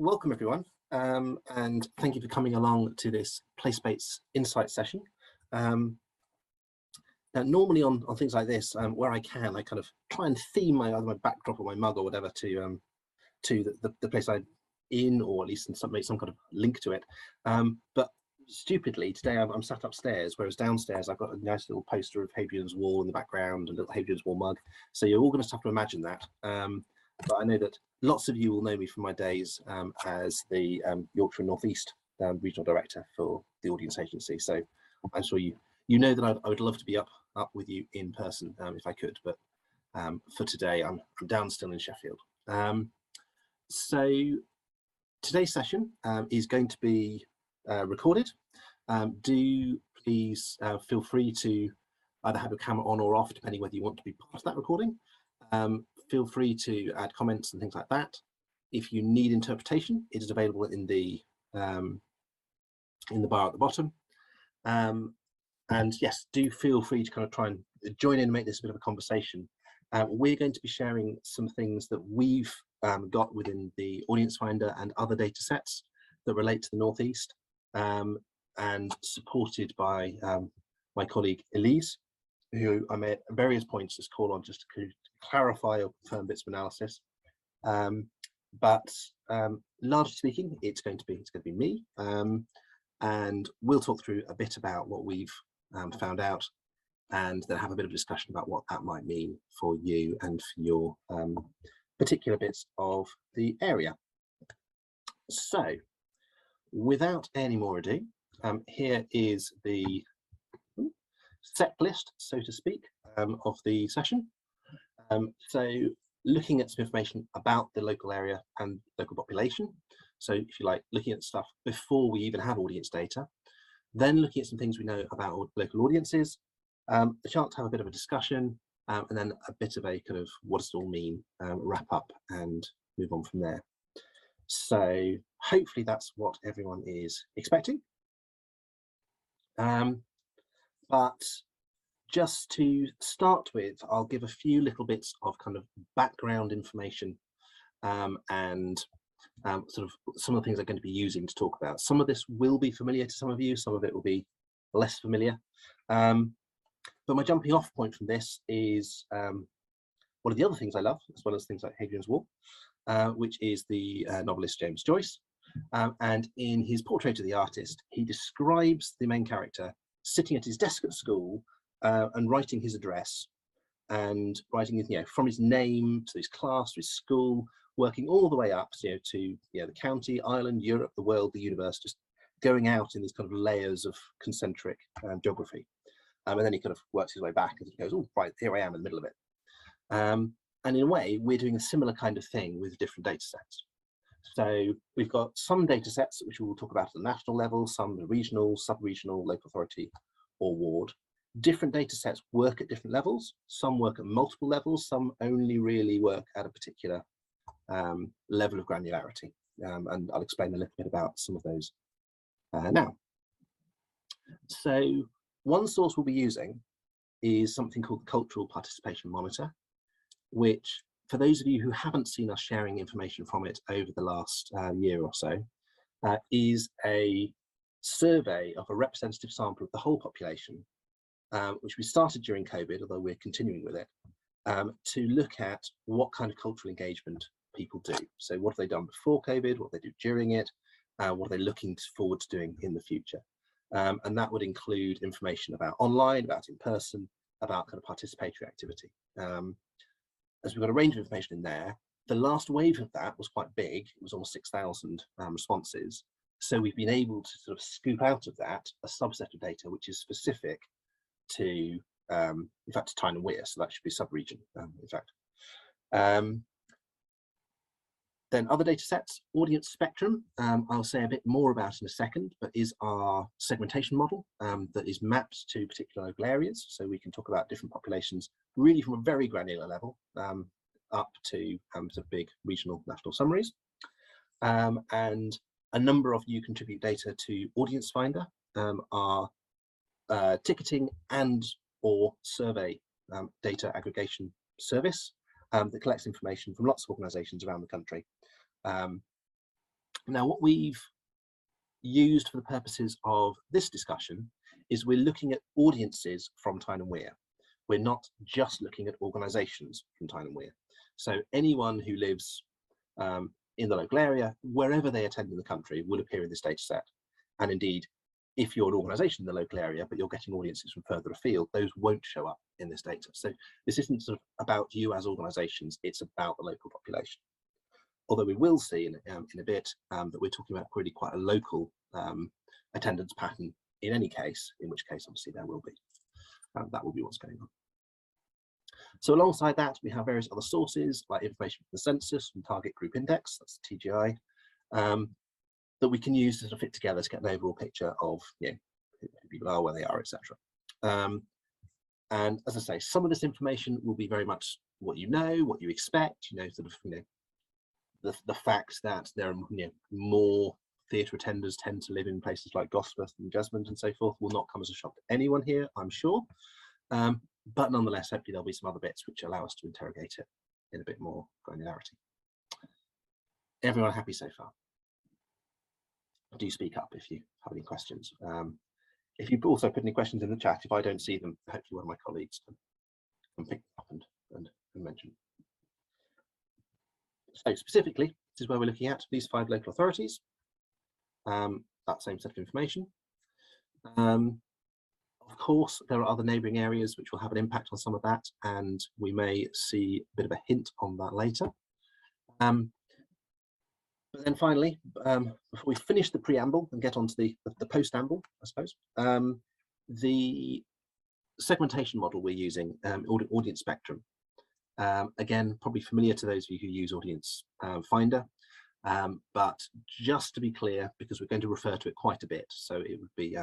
welcome everyone, and thank you for coming along to this place-based insight session. Now, normally on things like this, where I can, I kind of try and theme either my backdrop or my mug or whatever to the place I'm in, or at least make some kind of link to it. But stupidly, today I'm sat upstairs, whereas downstairs I've got a nice little poster of Hadrian's Wall in the background and a little Hadrian's Wall mug. So you're all going to have to imagine that. But I know that lots of you will know me from my days as the Yorkshire and North East Regional Director for the Audience Agency. So I'm sure you know that I would love to be up with you in person if I could, but for today I'm down still in Sheffield. So today's session is going to be recorded. Do please feel free to either have your camera on or off, depending whether you want to be part of that recording. Feel free to add comments and things like that. If you need interpretation, it is available in the bar at the bottom. And yes, do feel free to kind of try and join in and make this a bit of a conversation. We're going to be sharing some things that we've got within the Audience Finder and other data sets that relate to the Northeast, and supported by my colleague Elise, who I may at various points just call on just to clarify or confirm bits of analysis. But largely speaking, it's going to be me, and we'll talk through a bit about what we've found out, and then have a bit of discussion about what that might mean for you and for your particular bits of the area. So without any more ado, here is the set list, so to speak, of the session. So looking at some information about the local area and local population. So if you like, looking at stuff before we even have audience data, then looking at some things we know about local audiences, a chance to have a bit of a discussion, and then a bit of a kind of what does it all mean, wrap up and move on from there. So hopefully that's what everyone is expecting. But just to start with, I'll give a few little bits of kind of background information and sort of some of the things I'm going to be using to talk about. Some of this will be familiar to some of you, some of it will be less familiar. But my jumping off point from this is one of the other things I love, as well as things like Hadrian's Wall, which is the novelist James Joyce. And in his Portrait of the Artist, he describes the main character sitting at his desk at school and writing his address, and writing his, from his name to his class, to his school, working all the way up to the county, Ireland, Europe, the world, the universe, just going out in these kind of layers of concentric geography. And then he kind of works his way back and he goes, oh, right, here I am in the middle of it. And in a way, we're doing a similar kind of thing with different data sets. So we've got some data sets which we'll talk about at the national level, some the regional, sub-regional, local authority or ward. Different data sets work at different levels. Some work at multiple levels, some only really work at a particular level of granularity. And I'll explain a little bit about some of those now. So one source we'll be using is something called the Cultural Participation Monitor, which, for those of you who haven't seen us sharing information from it over the last year or so, is a survey of a representative sample of the whole population, which we started during COVID, although we're continuing with it, to look at what kind of cultural engagement people do. So what have they done before COVID, what they do during it, what are they looking forward to doing in the future. And that would include information about online, about in person, about kind of participatory activity. As we've got a range of information in there, the last wave of that was quite big. It was almost 6,000 responses. So we've been able to sort of scoop out of that a subset of data which is specific to, in fact, to Tyne and Wear, so that should be sub-region, in fact. Then other data sets, audience spectrum, I'll say a bit more about in a second, but is our segmentation model that is mapped to particular local areas. So we can talk about different populations really from a very granular level up to sort of big regional national summaries. And a number of you contribute data to Audience Finder, our ticketing and or survey data aggregation service that collects information from lots of organisations around the country Now, what we've used for the purposes of this discussion is we're looking at audiences from Tyne and Wear. We're not just looking at organisations from Tyne and Wear. So anyone who lives in the local area, wherever they attend in the country, will appear in this data set. And indeed, if you're an organisation in the local area, but you're getting audiences from further afield, those won't show up in this data. So this isn't sort of about you as organisations, it's about the local population. Although we will see in a bit that we're talking about really quite a local attendance pattern in any case, in which case obviously there will be. That will be what's going on. So alongside that, we have various other sources like information from the census and target group index, that's the TGI, that we can use to sort of fit together to get an overall picture of who people are, where they are, etc. And as I say, some of this information will be very much what you expect, the fact that there are more theatre attenders tend to live in places like Gosforth and Jesmond and so forth will not come as a shock to anyone here, I'm sure. But nonetheless, hopefully there'll be some other bits which allow us to interrogate it in a bit more granularity. Everyone happy so far? Do speak up if you have any questions. If you also put any questions in the chat, if I don't see them, hopefully one of my colleagues can pick them up and mention. So specifically, this is where we're looking at these 5 local authorities, that same set of information. Of course, there are other neighbouring areas which will have an impact on some of that, and we may see a bit of a hint on that later. But then finally, before we finish the preamble and get on to the post-amble, I suppose, the segmentation model we're using, audience spectrum, again, probably familiar to those of you who use Audience Finder, but just to be clear, because we're going to refer to it quite a bit, so it would be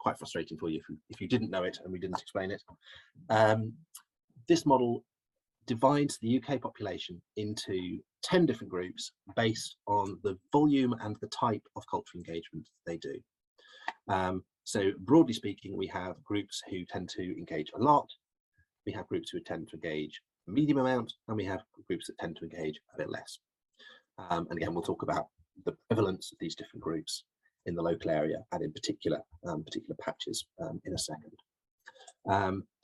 quite frustrating for you if you didn't know it and we didn't explain it. This model divides the UK population into 10 different groups based on the volume and the type of cultural engagement they do. So broadly speaking, we have groups who tend to engage a lot, we have groups who tend to engage a medium amount, and we have groups that tend to engage a bit less. And again, we'll talk about the prevalence of these different groups in the local area and in particular patches in a second.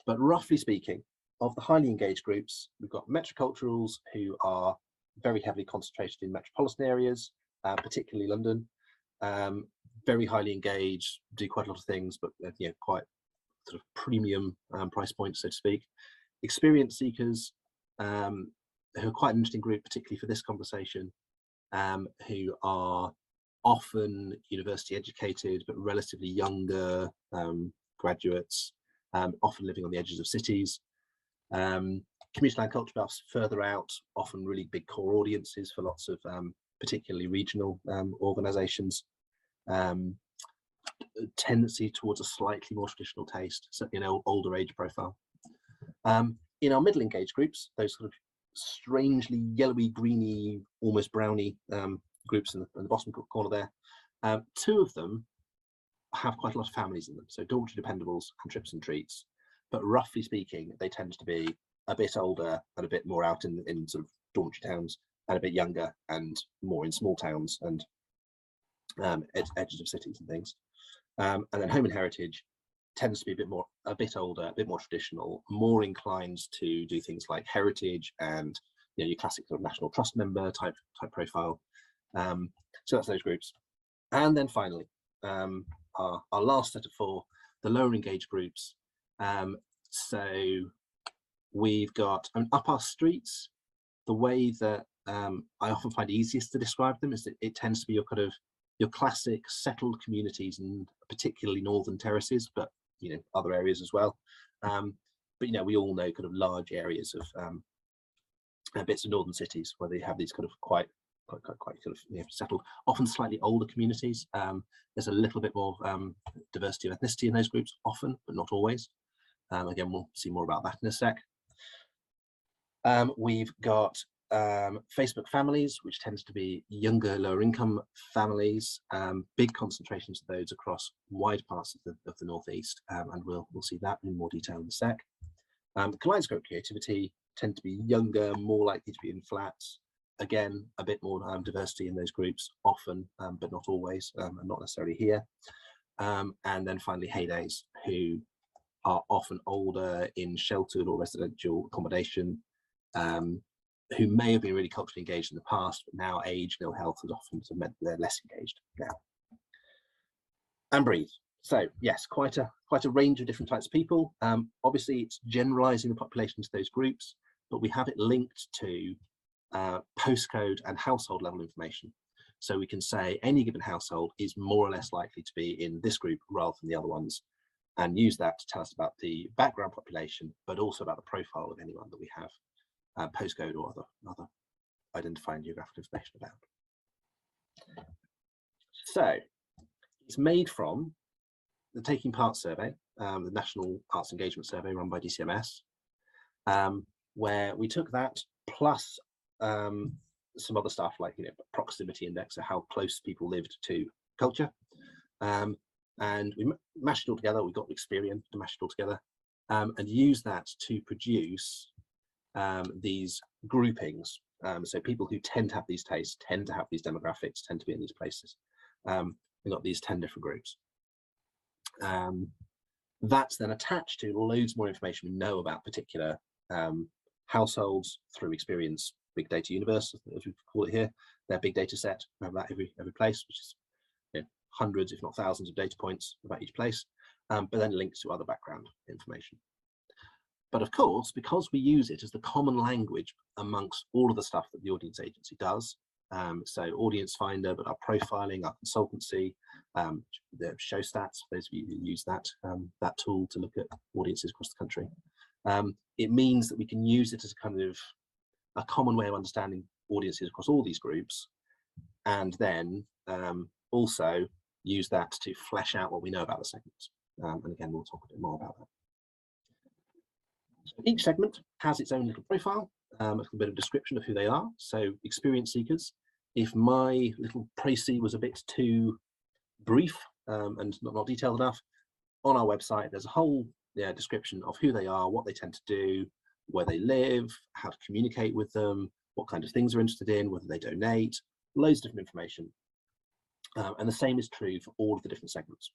But roughly speaking, of the highly engaged groups, we've got metroculturals who are very heavily concentrated in metropolitan areas, particularly London, very highly engaged, do quite a lot of things, but quite sort of premium price points, so to speak. Experience seekers, who are quite an interesting group, particularly for this conversation, who are often university educated, but relatively younger graduates, often living on the edges of cities. Community land culture buffs further out, often really big core audiences for lots of particularly regional organisations. Tendency towards a slightly more traditional taste, certainly an older age profile. In our middle engaged groups, those sort of strangely yellowy, greeny, almost browny groups in the bottom corner there, 2 of them have quite a lot of families in them, so dormitory dependables and trips and treats. But roughly speaking, they tend to be a bit older and a bit more out in sort of dormitory towns, and a bit younger and more in small towns and edges of cities and things. And then home and heritage tends to be a bit older, a bit more traditional, more inclined to do things like heritage and your classic sort of National Trust member type profile. So that's those groups. And then finally, our last set of 4, the lower engaged groups. So we've got up our streets. The way that I often find easiest to describe them is that it tends to be your classic settled communities, and particularly northern terraces, but other areas as well. But we all know kind of large areas of bits of northern cities where they have these kind of quite kind of settled, often slightly older communities. There's a little bit more diversity of ethnicity in those groups, often, but not always. Again, we'll see more about that in a sec. We've got Facebook families, which tends to be younger, lower income families, big concentrations of those across wide parts of the northeast, and we'll see that in more detail in a sec. Kaleidoscope creativity tend to be younger, more likely to be in flats, again, a bit more diversity in those groups often, but not always, and not necessarily here. And then finally heydays, who are often older in sheltered or residential accommodation, who may have been really culturally engaged in the past, but now age and ill health has often meant they're less engaged now. And breathe. So yes, quite a range of different types of people. Obviously, it's generalising the population to those groups, but we have it linked to postcode and household level information. So we can say any given household is more or less likely to be in this group rather than the other ones, and use that to tell us about the background population, but also about the profile of anyone that we have postcode or other identifying geographic information about. So it's made from the Taking Part survey, the National Arts Engagement Survey run by DCMS, where we took that plus some other stuff like proximity index, so how close people lived to culture, and we mashed it all together. We got Experian to mash it all together, and use that to produce these groupings. So people who tend to have these tastes, tend to have these demographics, tend to be in these places. We've got these 10 different groups. That's then attached to loads more information we know about particular households through Experian's big data universe, as we call it here, their big data set. We have that every place, which is hundreds, if not thousands, of data points about each place, but then links to other background information. But of course, because we use it as the common language amongst all of the stuff that the audience agency does, so Audience Finder, but our profiling, our consultancy, the show stats, for those of you who use that tool to look at audiences across the country, it means that we can use it as a kind of a common way of understanding audiences across all these groups, and then also use that to flesh out what we know about the segments. And again, we'll talk a bit more about that. So each segment has its own little profile, a bit of description of who they are. So experience seekers, if my little précis was a bit too brief and not detailed enough, on our website there's a whole description of who they are, what they tend to do, where they live, how to communicate with them, what kind of things they're interested in, whether they donate, loads of different information. And the same is true for all of the different segments.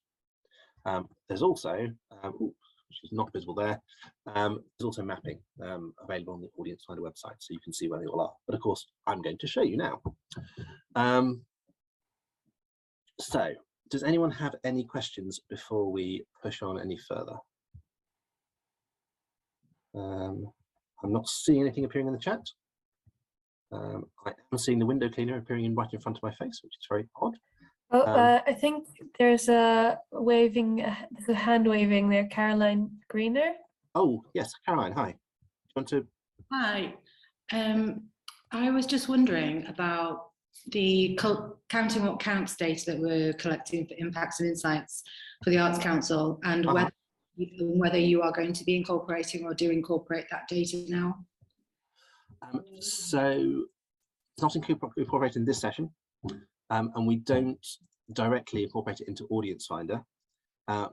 There's also, which is not visible there, there's also mapping available on the Audience Finder website, so you can see where they all are. But of course, I'm going to show you now. So, does anyone have any questions before we push on any further? I'm not seeing anything appearing in the chat. I am seeing the window cleaner appearing right in front of my face, which is very odd. Oh, I think there's a waving, there's a hand waving there, Caroline Greener. Oh, yes, Caroline, hi. Do you want to? Hi. I was just wondering about the counting what counts data that we're collecting for impacts and insights for the Arts Council, and whether you are going to be incorporating or do incorporate that data now. So it's not incorporated in this session, and we don't directly incorporate it into Audience Finder.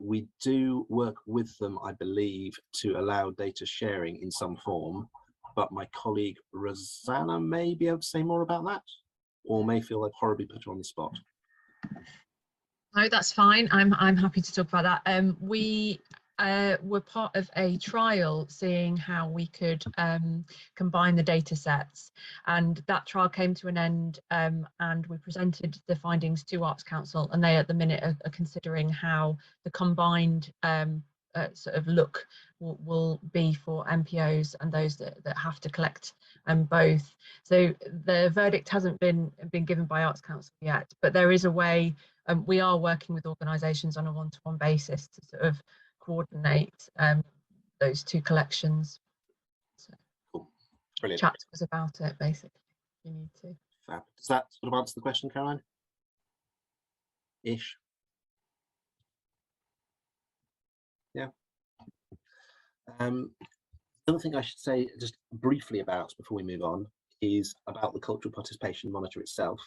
We do work with them, I believe, to allow data sharing in some form, but my colleague Rosanna may be able to say more about that, or may feel I've horribly put her on the spot. No, that's fine. I'm happy to talk about that. We were part of a trial seeing how we could combine the data sets, and that trial came to an end, and we presented the findings to Arts Council, and they at the minute are considering how the combined sort of look will be for MPOs and those that have to collect both. So the verdict hasn't been given by Arts Council yet, but there is a way. We are working with organisations on a one-to-one basis to sort of coordinate those two collections. So cool. Brilliant. Chat was about it, basically. You need to. Fab. Does that sort of answer the question, Caroline? Ish. Yeah. The other thing I should say just briefly about before we move on is about the cultural participation monitor itself.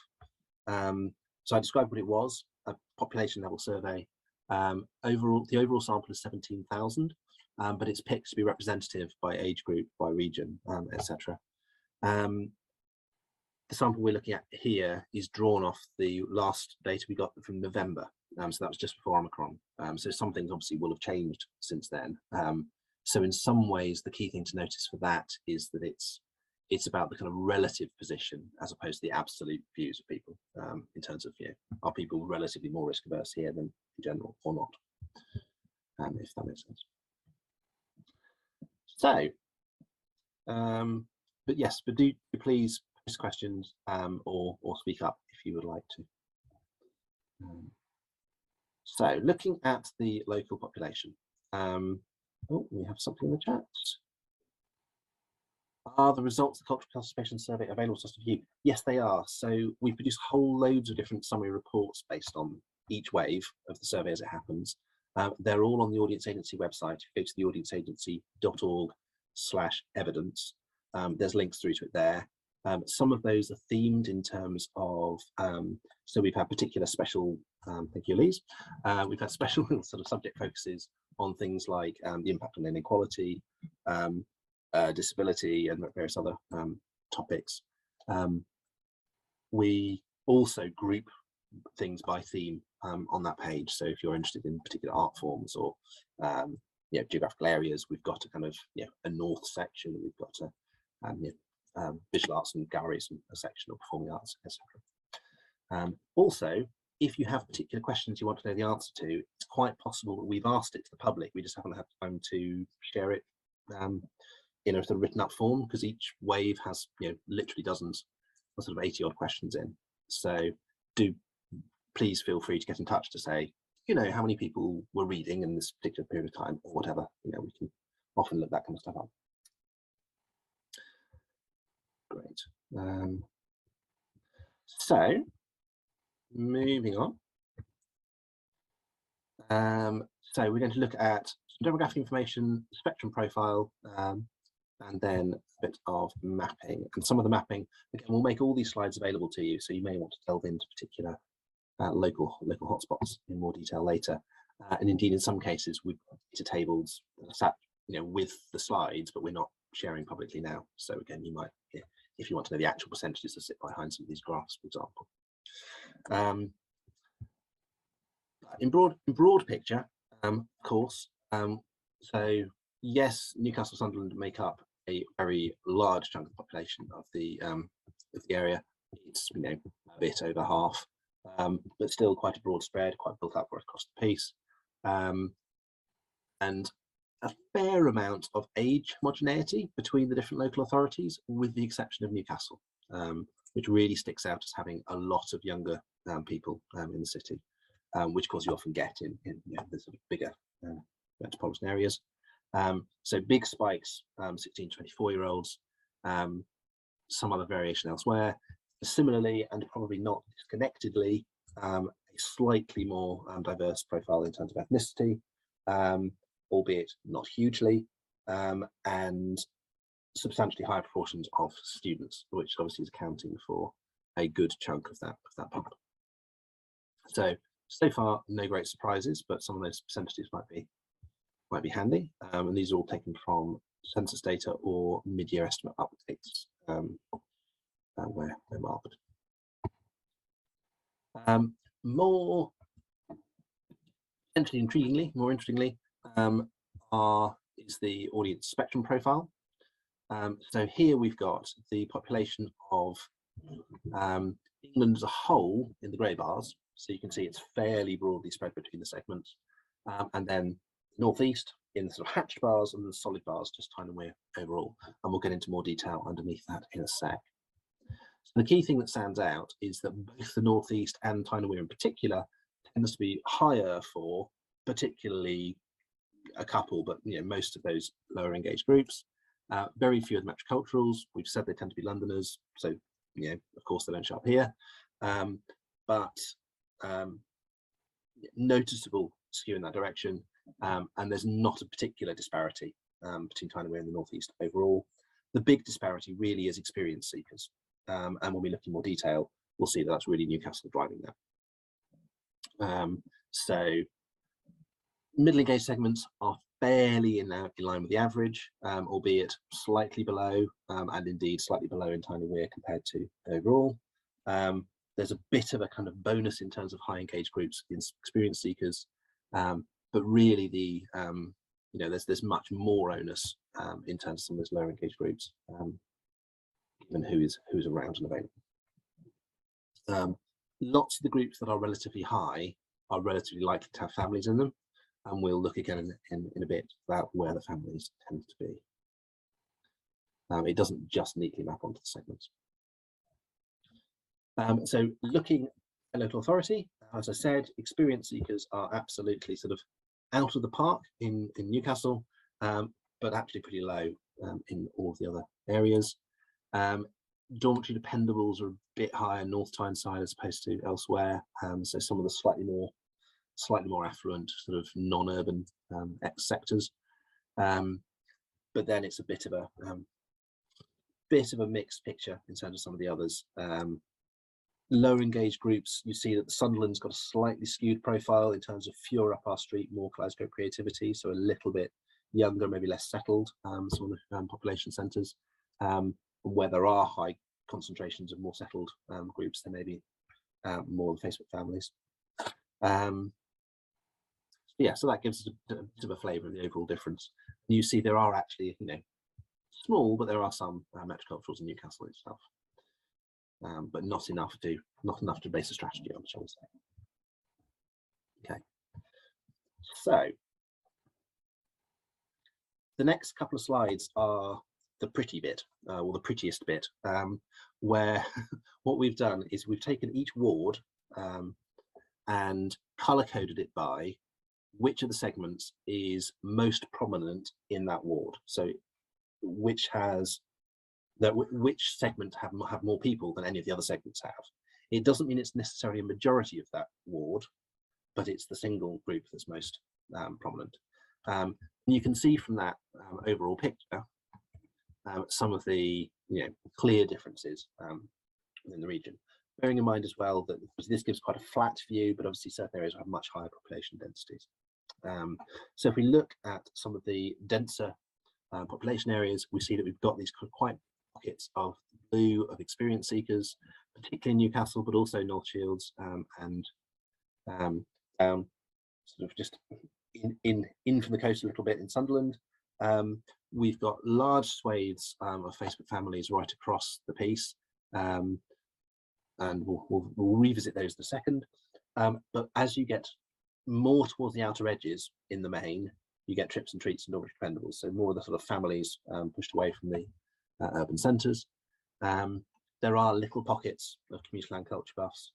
So I described what it was, a population level survey. The overall sample is 17,000, but it's picked to be representative by age group, by region, etc. the sample we're looking at here is drawn off the last data we got from November. So that was just before Omicron. So some things obviously will have changed since then. So in some ways, the key thing to notice for that is that it's about the kind of relative position as opposed to the absolute views of people in terms of, are people relatively more risk averse here than in general or not, if that makes sense. So, but yes, but do please post questions or speak up if you would like to. So looking at the local population, oh, we have something in the chat. Are the results of the cultural participation survey available to us to view? Yes, they are. So we produce whole loads of different summary reports based on each wave of the survey as it happens. They're all on the Audience Agency website. If you go to the audienceagency.org/evidence, there's links through to it there. Some of those are themed in terms of, so we've had particular special, thank you, Elise. We've had special sort of subject focuses on things like the impact on inequality, disability, and various other topics. We also group things by theme on that page. So if you're interested in particular art forms or geographical areas, we've got a kind of a north section. We've got a visual arts and galleries, and a section of performing arts, etc. Also, if you have particular questions you want to know the answer to, it's quite possible that we've asked it to the public. We just haven't had time to share it in a sort of written up form, because each wave has literally dozens of sort of 80 odd questions in. So do please feel free to get in touch to say how many people were reading in this particular period of time or whatever. We can often look that kind of stuff up. Great. So moving on. So we're going to look at some demographic information, spectrum profile, and then a bit of mapping. And some of the mapping, again, we'll make all these slides available to you, so you may want to delve into particular local hotspots in more detail later. And indeed, in some cases, we've got data tables sat with the slides, but we're not sharing publicly now. So again, you might, if you want to know the actual percentages that sit behind some of these graphs, for example. In broad picture, of course, so yes, Newcastle, Sunderland make up a very large chunk of the population of the area. It's a bit over half, but still quite a broad spread, quite built up across the piece, and a fair amount of age homogeneity between the different local authorities, with the exception of Newcastle, which really sticks out as having a lot of younger people in the city, which of course you often get in the sort of bigger metropolitan areas. So big spikes, 16 to 24-year-olds, some other variation elsewhere. Similarly, and probably not disconnectedly, a slightly more diverse profile in terms of ethnicity, albeit not hugely, and substantially higher proportions of students, which obviously is accounting for a good chunk of that part. So far, no great surprises, but some of those percentages might be handy. And these are all taken from census data or mid-year estimate updates where they're marked. More interestingly, is the audience spectrum profile. So here we've got the population of England as a whole in the grey bars. So you can see it's fairly broadly spread between the segments, and then northeast in the sort of hatched bars, and the solid bars, just Tyne and Wear overall. And we'll get into more detail underneath that in a sec. So the key thing that stands out is that both the northeast and Tyne and Wear in particular tends to be higher for particularly a couple, but most of those lower engaged groups. Very few of the metroculturals. We've said they tend to be Londoners, so of course they don't show up here, but noticeable skew in that direction, and there's not a particular disparity between Tyne and Wear and the northeast overall. The big disparity really is experience seekers, and when we look in more detail, we'll see that that's really Newcastle driving that. So middle engaged segments are barely in line with the average, albeit slightly below, and indeed slightly below in Tyne and Wear compared to overall. There's a bit of a kind of bonus in terms of high engaged groups in experience seekers, but really the you know, there's much more onus in terms of some of those lower engaged groups, given who's around and available. Lots of the groups that are relatively high are relatively likely to have families in them, and we'll look again in a bit about where the families tend to be. It doesn't just neatly map onto the segments. So looking at local authority, as I said, experience seekers are absolutely sort of out of the park in Newcastle, but actually pretty low in all of the other areas. Dormitory dependables are a bit higher North Tyneside as opposed to elsewhere. So some of the slightly more affluent sort of non-urban sectors. But then it's a bit of a mixed picture in terms of some of the others. Lower engaged groups, you see that the Sunderland's got a slightly skewed profile in terms of fewer up our street, more kaleidoscope creativity, so a little bit younger, maybe less settled, some of the population centres. Where there are high concentrations of more settled groups, there may be more Facebook families. Yeah, so that gives us a bit of a flavour of the overall difference. And you see there are actually, you know, small, but there are some metroculturals in Newcastle itself. But not enough to base a strategy on, shall we say. Okay, so the next couple of slides are the pretty bit, or the prettiest bit, where what we've done is we've taken each ward and colour-coded it by which of the segments is most prominent in that ward. So which segment have more people than any of the other segments have. It doesn't mean it's necessarily a majority of that ward, but it's the single group that's most prominent. And you can see from that overall picture some of the clear differences within the region. Bearing in mind as well that this gives quite a flat view, but obviously certain areas have much higher population densities. So if we look at some of the denser population areas, we see that we've got these quite pockets of blue of experience seekers, particularly in Newcastle, but also North Shields and down sort of just in from the coast a little bit in Sunderland. We've got large swathes of Facebook families right across the piece, and we'll revisit those in a second. But as you get more towards the outer edges in the main, you get trips and treats and dormitory dependables, so more of the sort of families pushed away from the urban centres. There are little pockets of community land culture buffs,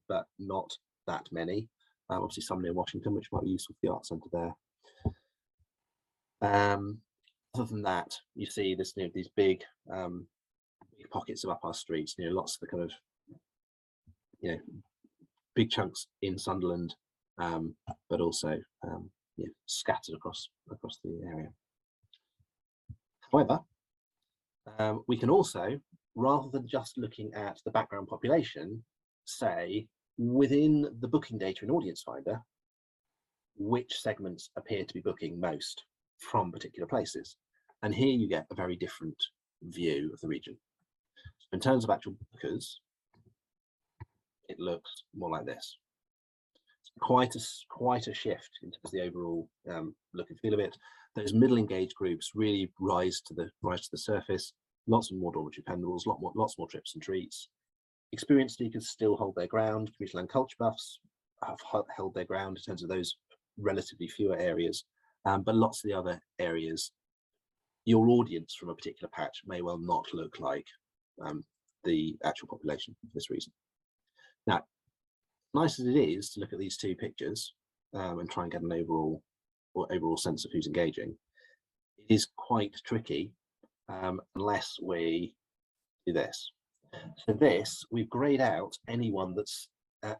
but not that many. Obviously some near Washington, which might be useful for the Arts Centre there. Other than that, you see this, these big pockets of up our streets, lots of the kind of, big chunks in Sunderland, but also scattered across the area. However, we can also, rather than just looking at the background population, say within the booking data in Audience Finder, which segments appear to be booking most from particular places. And here you get a very different view of the region. So in terms of actual bookers, it looks more like this. Quite a shift in terms of the overall look and feel of it. Those middle engaged groups really rise to the surface. Lots more dormitory dependables, lots more trips and treats. Experienced seekers still hold their ground. Community land culture buffs have held their ground in terms of those relatively fewer areas, but lots of the other areas, your audience from a particular patch may well not look like the actual population for this reason. Now, nice as it is to look at these two pictures and try and get an overall sense of who's engaging, it is quite tricky unless we do this. So this, we grade out anyone that's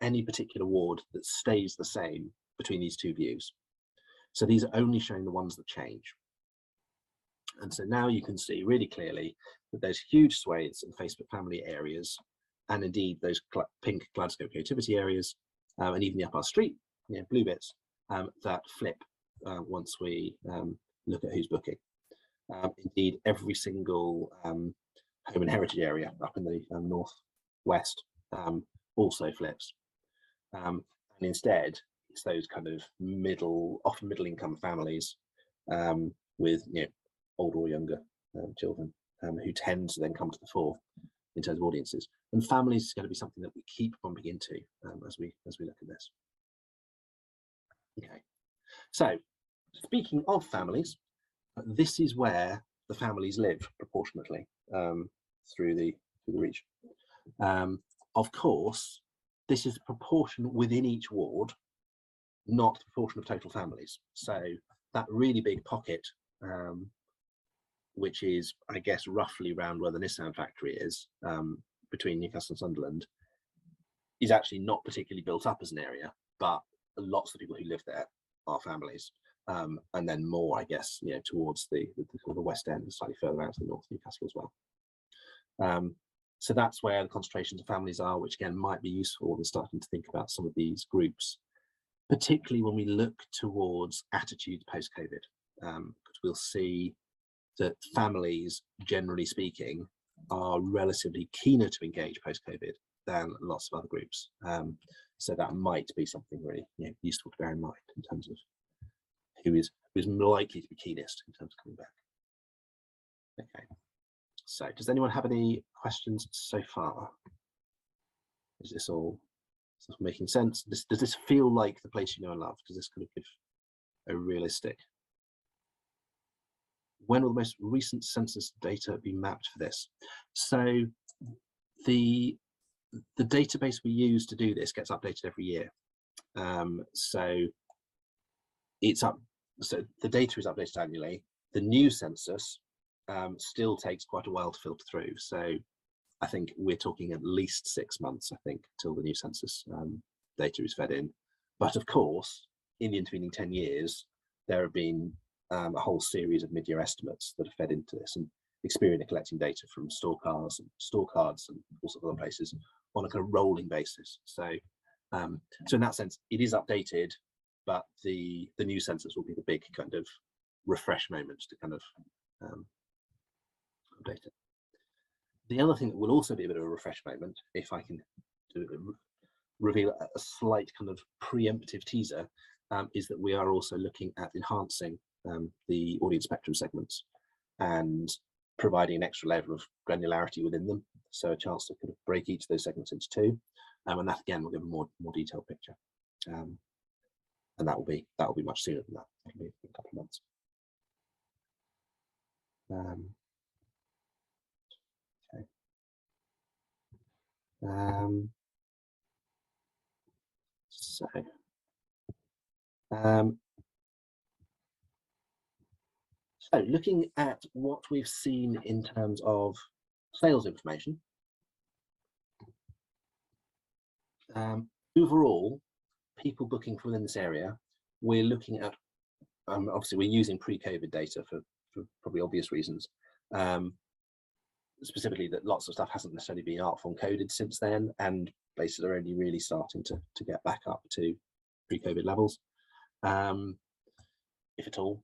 any particular ward that stays the same between these two views. So these are only showing the ones that change. And so now you can see really clearly that there's huge swathes in Facebook family areas, and indeed those pink kaleidoscope creativity areas, and even the up our street, blue bits, that flip once we look at who's booking. Indeed, every single home and heritage area up in the northwest also flips, and instead it's those kind of often middle income families with older or younger children who tend to then come to the fore in terms of audiences. And families is going to be something that we keep bumping into as we look at this. Okay, so speaking of families, this is where the families live proportionately through the region. Of course, this is the proportion within each ward, not the proportion of total families. So that really big pocket, which is, I guess, roughly around where the Nissan factory is, between Newcastle and Sunderland, is actually not particularly built up as an area, but lots of people who live there are families. And then more, I guess, towards the West End, slightly further out to the north of Newcastle as well. So that's where the concentrations of families are, which again might be useful in starting to think about some of these groups, particularly when we look towards attitudes post-COVID, because we'll see that families, generally speaking, are relatively keener to engage post-COVID than lots of other groups. So that might be something really useful to bear in mind in terms of who is likely to be keenest in terms of coming back. Okay, so does anyone have any questions so far? Is this all making sense? Does this feel like the place you know and love? Does this kind of give a realistic? When will the most recent census data be mapped for this? So the database we use to do this gets updated every year. So it's up. So the data is updated annually. The new census still takes quite a while to filter through. So I think we're talking at least 6 months, I think, till the new census data is fed in. But of course, in the intervening 10 years, there have been a whole series of mid-year estimates that are fed into this, and Experian are collecting data from store cards and all sorts of other places on a kind of rolling basis. So, so in that sense, it is updated, but the new census will be the big kind of refresh moment to kind of update it. The other thing that will also be a bit of a refresh moment, if I can reveal a slight kind of preemptive teaser, is that we are also looking at enhancing the audience spectrum segments and providing an extra level of granularity within them, so a chance to kind of break each of those segments into two, and that again will give a more detailed picture, and that will be much sooner than that. It'll be a couple of months. So looking at what we've seen in terms of sales information, overall, people booking from within this area, we're looking at, obviously we're using pre-COVID data for probably obvious reasons, specifically that lots of stuff hasn't necessarily been art form coded since then, and places are only really starting to get back up to pre-COVID levels, if at all.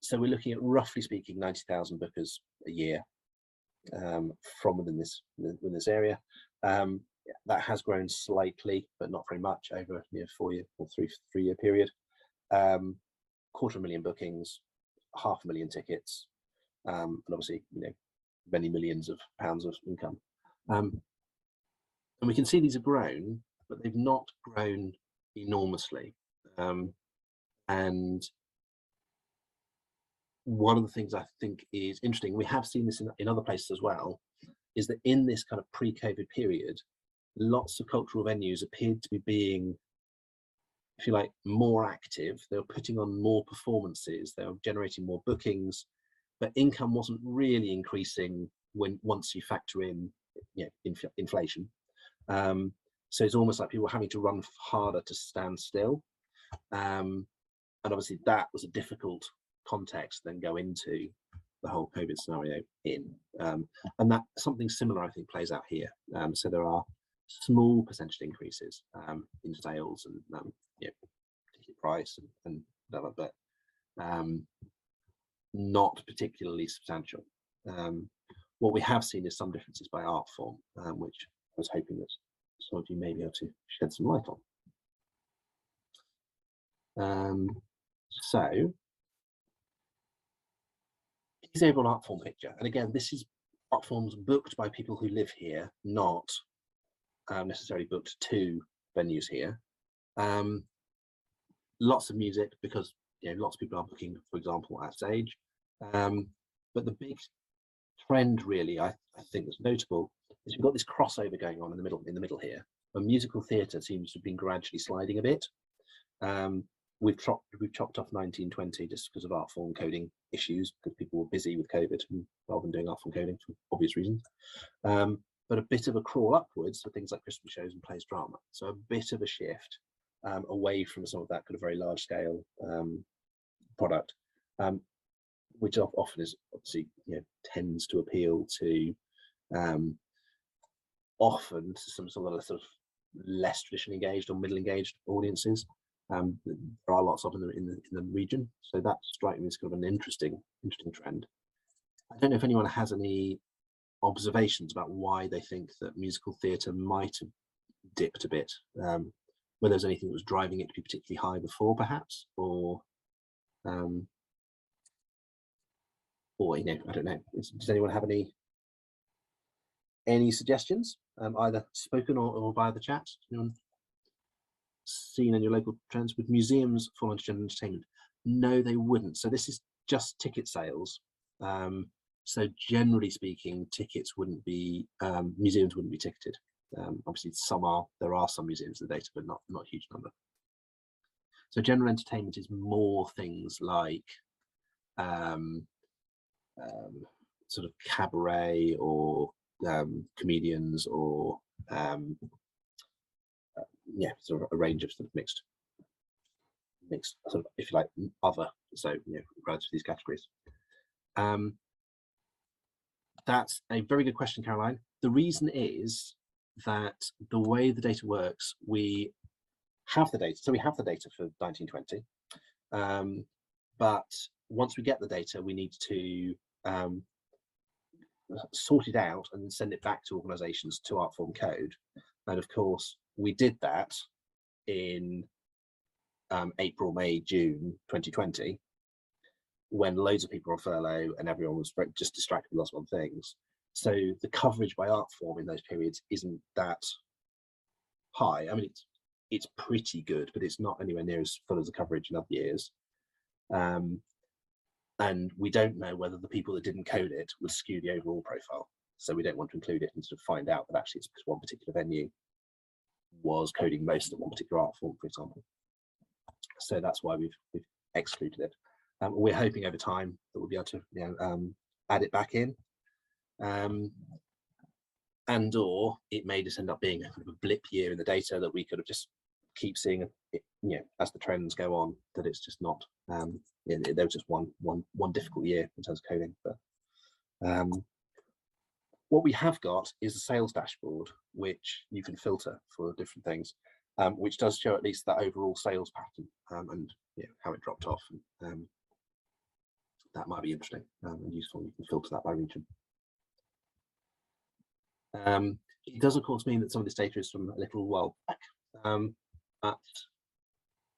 So we're looking at, roughly speaking, 90,000 bookers a year from within this area. That has grown slightly, but not very much over 4-year or 3-year period. 250,000 bookings, 500,000 tickets, and obviously many millions of pounds of income. And we can see these have grown, but they've not grown enormously. And one of the things I think is interesting, we have seen this in other places as well, is that in this kind of pre-COVID period, lots of cultural venues appeared to be being, if you like, more active. They were putting on more performances, they were generating more bookings, but income wasn't really increasing once you factor in inflation. So it's almost like people were having to run harder to stand still. And obviously that was a difficult context then go into the whole COVID scenario in. And that something similar I think plays out here. So there are small percentage increases in sales and ticket price and whatever, but not particularly substantial. What we have seen is some differences by art form, which I was hoping that some of you may be able to shed some light on. So here's the overall art form picture, and again, this is art forms booked by people who live here, not necessarily booked to venues here. Lots of music, because lots of people are booking, for example, at stage. But the big trend, really, I think that's notable, is we've got this crossover going on in the middle here. Where musical theatre seems to have been gradually sliding a bit. We've chopped off 1920 just because of art form coding issues, because people were busy with COVID rather than doing art form coding for obvious reasons. But a bit of a crawl upwards for things like Christmas shows and plays drama. So a bit of a shift away from some of that kind of very large scale product, which often is obviously tends to appeal to often to some sort of less traditionally engaged or middle engaged audiences. There are lots of them in the region, so that strikes me as kind of an interesting trend. I don't know if anyone has any observations about why they think that musical theatre might have dipped a bit, whether there's anything that was driving it to be particularly high before, perhaps, or I don't know. Does anyone have any suggestions, either spoken or via the chat? Anyone seen in your local trends? With museums fall into general entertainment? No, they wouldn't. So this is just ticket sales. So generally speaking, tickets wouldn't be, museums wouldn't be ticketed. Obviously there are some museums in the data, but not a huge number. So general entertainment is more things like sort of cabaret or comedians or sort of a range of sort of mixed sort of, if you like, other, so relative to these categories. That's a very good question, Caroline. The reason is that the way the data works, we have the data. So we have the data for 1920, but once we get the data, we need to sort it out and send it back to organisations to Artform Code. And of course, we did that in April, May, June 2020, when loads of people were on furlough and everyone was just distracted with lots of other things. So the coverage by Artform in those periods isn't that high. I mean, it's pretty good, but it's not anywhere near as full as the coverage in other years. And we don't know whether the people that didn't code it would skew the overall profile. So we don't want to include it and sort of find out that actually it's because one particular venue was coding most of one particular art form, for example. So that's why we've excluded it. We're hoping over time that we'll be able to add it back in, and or it may just end up being a kind of a blip year in the data that we could have just keep seeing it, as the trends go on, that it's just not there was just one difficult year in terms of coding. But what we have got is a sales dashboard which you can filter for different things, which does show at least that overall sales pattern, and how it dropped off. That might be interesting and useful. You can filter that by region. It does, of course, mean that some of this data is from a little while back, but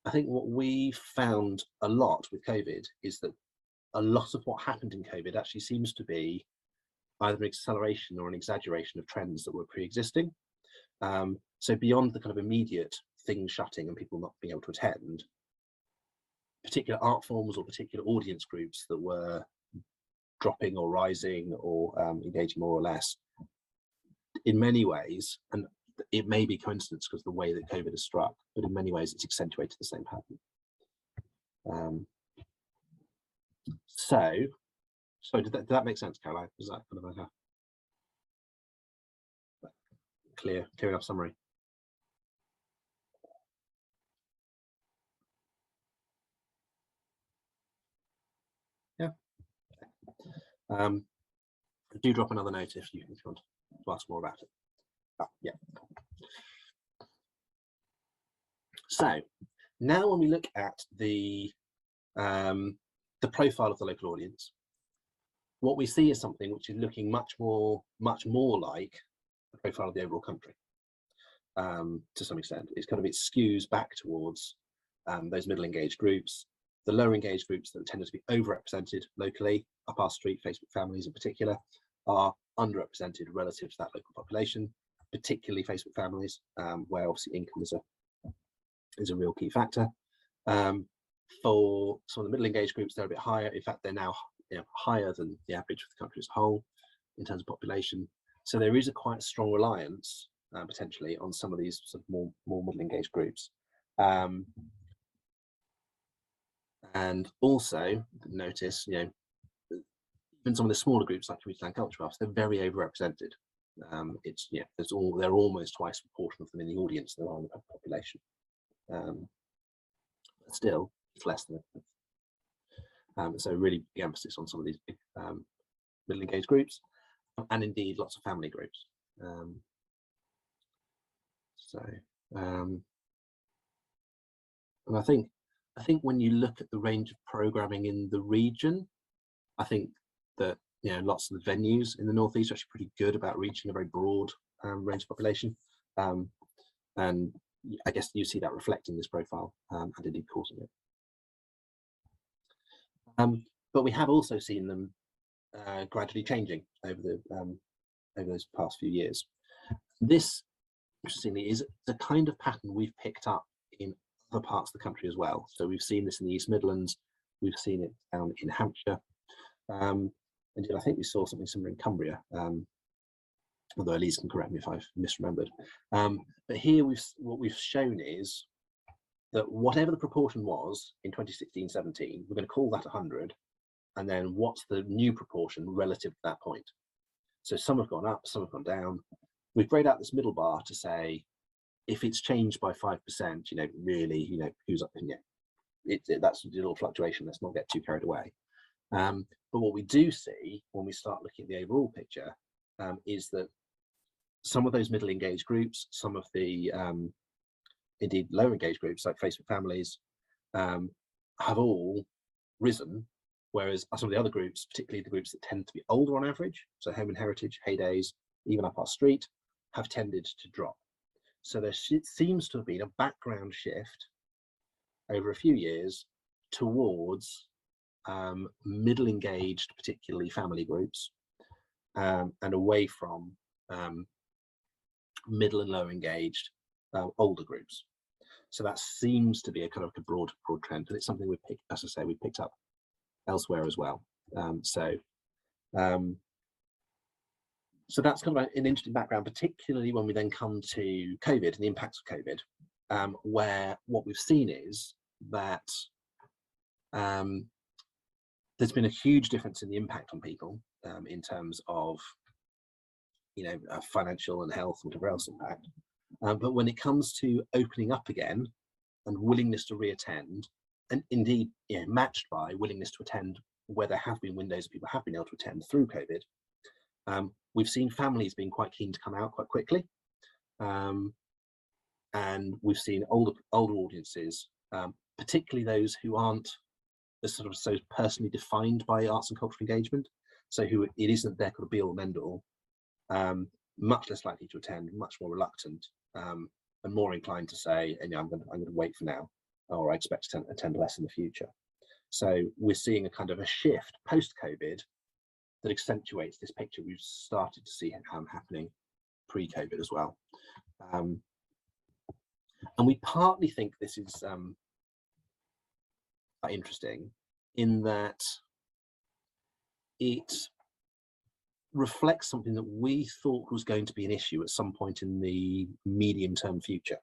I think what we found a lot with COVID is that a lot of what happened in COVID actually seems to be either an acceleration or an exaggeration of trends that were pre-existing. So beyond the kind of immediate things shutting and people not being able to attend, particular art forms or particular audience groups that were dropping or rising or engaging more or less, in many ways, and it may be coincidence because of the way that COVID has struck, but in many ways it's accentuated the same pattern. So did that make sense, Caroline? Was that kind of like a clear enough summary? Yeah. Do drop another note if you want to ask more about it. Yeah. So Now, when we look at the profile of the local audience, what we see is something which is looking much more like the profile of the overall country. To some extent, it skews back towards those middle engaged groups. The lower engaged groups that tended to be overrepresented locally, up our street, Facebook families in particular, are underrepresented relative to that local population, particularly Facebook families, where obviously income is a real key factor. For some of the middle engaged groups, they're a bit higher. In fact, they're now higher than the average of the country as a whole in terms of population. So there is a quite strong reliance potentially on some of these sort of more middle engaged groups. And also notice, even some of the smaller groups like community and culture arts, they're very overrepresented. They're almost twice the proportion of them in the audience than there are in the population. But still, it's less than so really the emphasis on some of these big middle engaged groups, and indeed lots of family groups. And I think when you look at the range of programming in the region, I think that lots of the venues in the northeast are actually pretty good about reaching a very broad range of population, and I guess you see that reflecting this profile and indeed causing it. But we have also seen them gradually changing over those past few years. This, interestingly, is the kind of pattern we've picked up in other parts of the country as well. So we've seen this in the East Midlands, we've seen it down in Hampshire, indeed I think we saw something similar in Cumbria, although Elise can correct me if I've misremembered. But here what we've shown is that whatever the proportion was in 2016-17, we're going to call that 100, and then what's the new proportion relative to that point. So some have gone up, some have gone down. We've grayed out this middle bar to say, if it's changed by 5%, really, who's up in it? That's a little fluctuation. Let's not get too carried away. But what we do see when we start looking at the overall picture is that some of those middle engaged groups, some of the indeed lower engaged groups like Facebook families have all risen, whereas some of the other groups, particularly the groups that tend to be older on average, so home and heritage, heydays, even up our street, have tended to drop. So there seems to have been a background shift over a few years towards middle engaged, particularly family groups, and away from middle and low engaged older groups. So that seems to be a kind of a broad trend, but it's something we picked up elsewhere as well. So that's kind of an interesting background, particularly when we then come to COVID and the impacts of COVID, where what we've seen is that there's been a huge difference in the impact on people in terms of financial and health and whatever else impact. But when it comes to opening up again and willingness to reattend, and indeed matched by willingness to attend where there have been windows people have been able to attend through COVID, we've seen families being quite keen to come out quite quickly, and we've seen older audiences, particularly those who aren't so personally defined by arts and cultural engagement, so who it isn't their kind of be all and end all, much less likely to attend, much more reluctant, and more inclined to say, I'm going to wait for now, or I expect to attend less in the future. So we're seeing a kind of a shift post-COVID that accentuates this picture we've started to see happening pre-COVID as well. And we partly think this is quite interesting in that it reflects something that we thought was going to be an issue at some point in the medium-term future.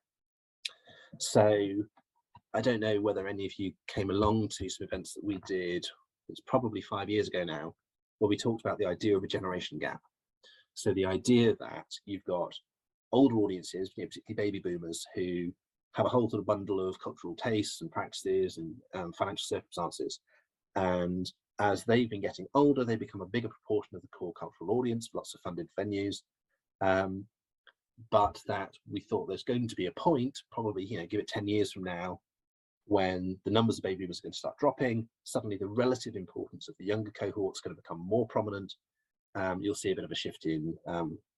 So I don't know whether any of you came along to some events that we did, it's probably 5 years ago now, where we talked about the idea of a generation gap. So the idea that you've got older audiences, particularly baby boomers, who have a whole sort of bundle of cultural tastes and practices and financial circumstances, and as they've been getting older, they become a bigger proportion of the core cultural audience, lots of funded venues, but that we thought there's going to be a point, probably give it 10 years from now, when the numbers of baby boomers are going to start dropping, suddenly the relative importance of the younger cohort is going to become more prominent. You'll see a bit of a shift in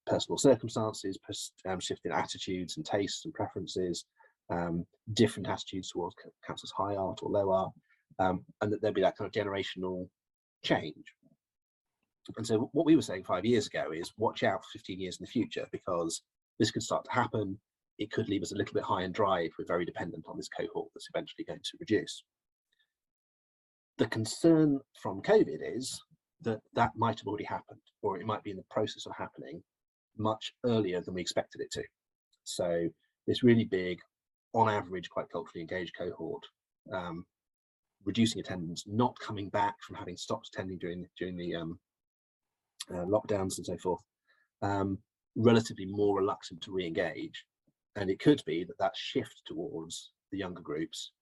personal circumstances, shift in attitudes and tastes and preferences, different attitudes towards counts as high art or low art, and that there'll be that kind of generational change. And so what we were saying 5 years ago is watch out for 15 years in the future, because this could start to happen. It could leave us a little bit high and dry if we're very dependent on this cohort that's eventually going to reduce. The concern from COVID is that that might have already happened, or it might be in the process of happening much earlier than we expected it to. So this really big, on average, quite culturally engaged cohort, reducing attendance, not coming back from having stopped attending during the lockdowns and so forth, relatively more reluctant to re-engage. And it could be that that shift towards the younger groups,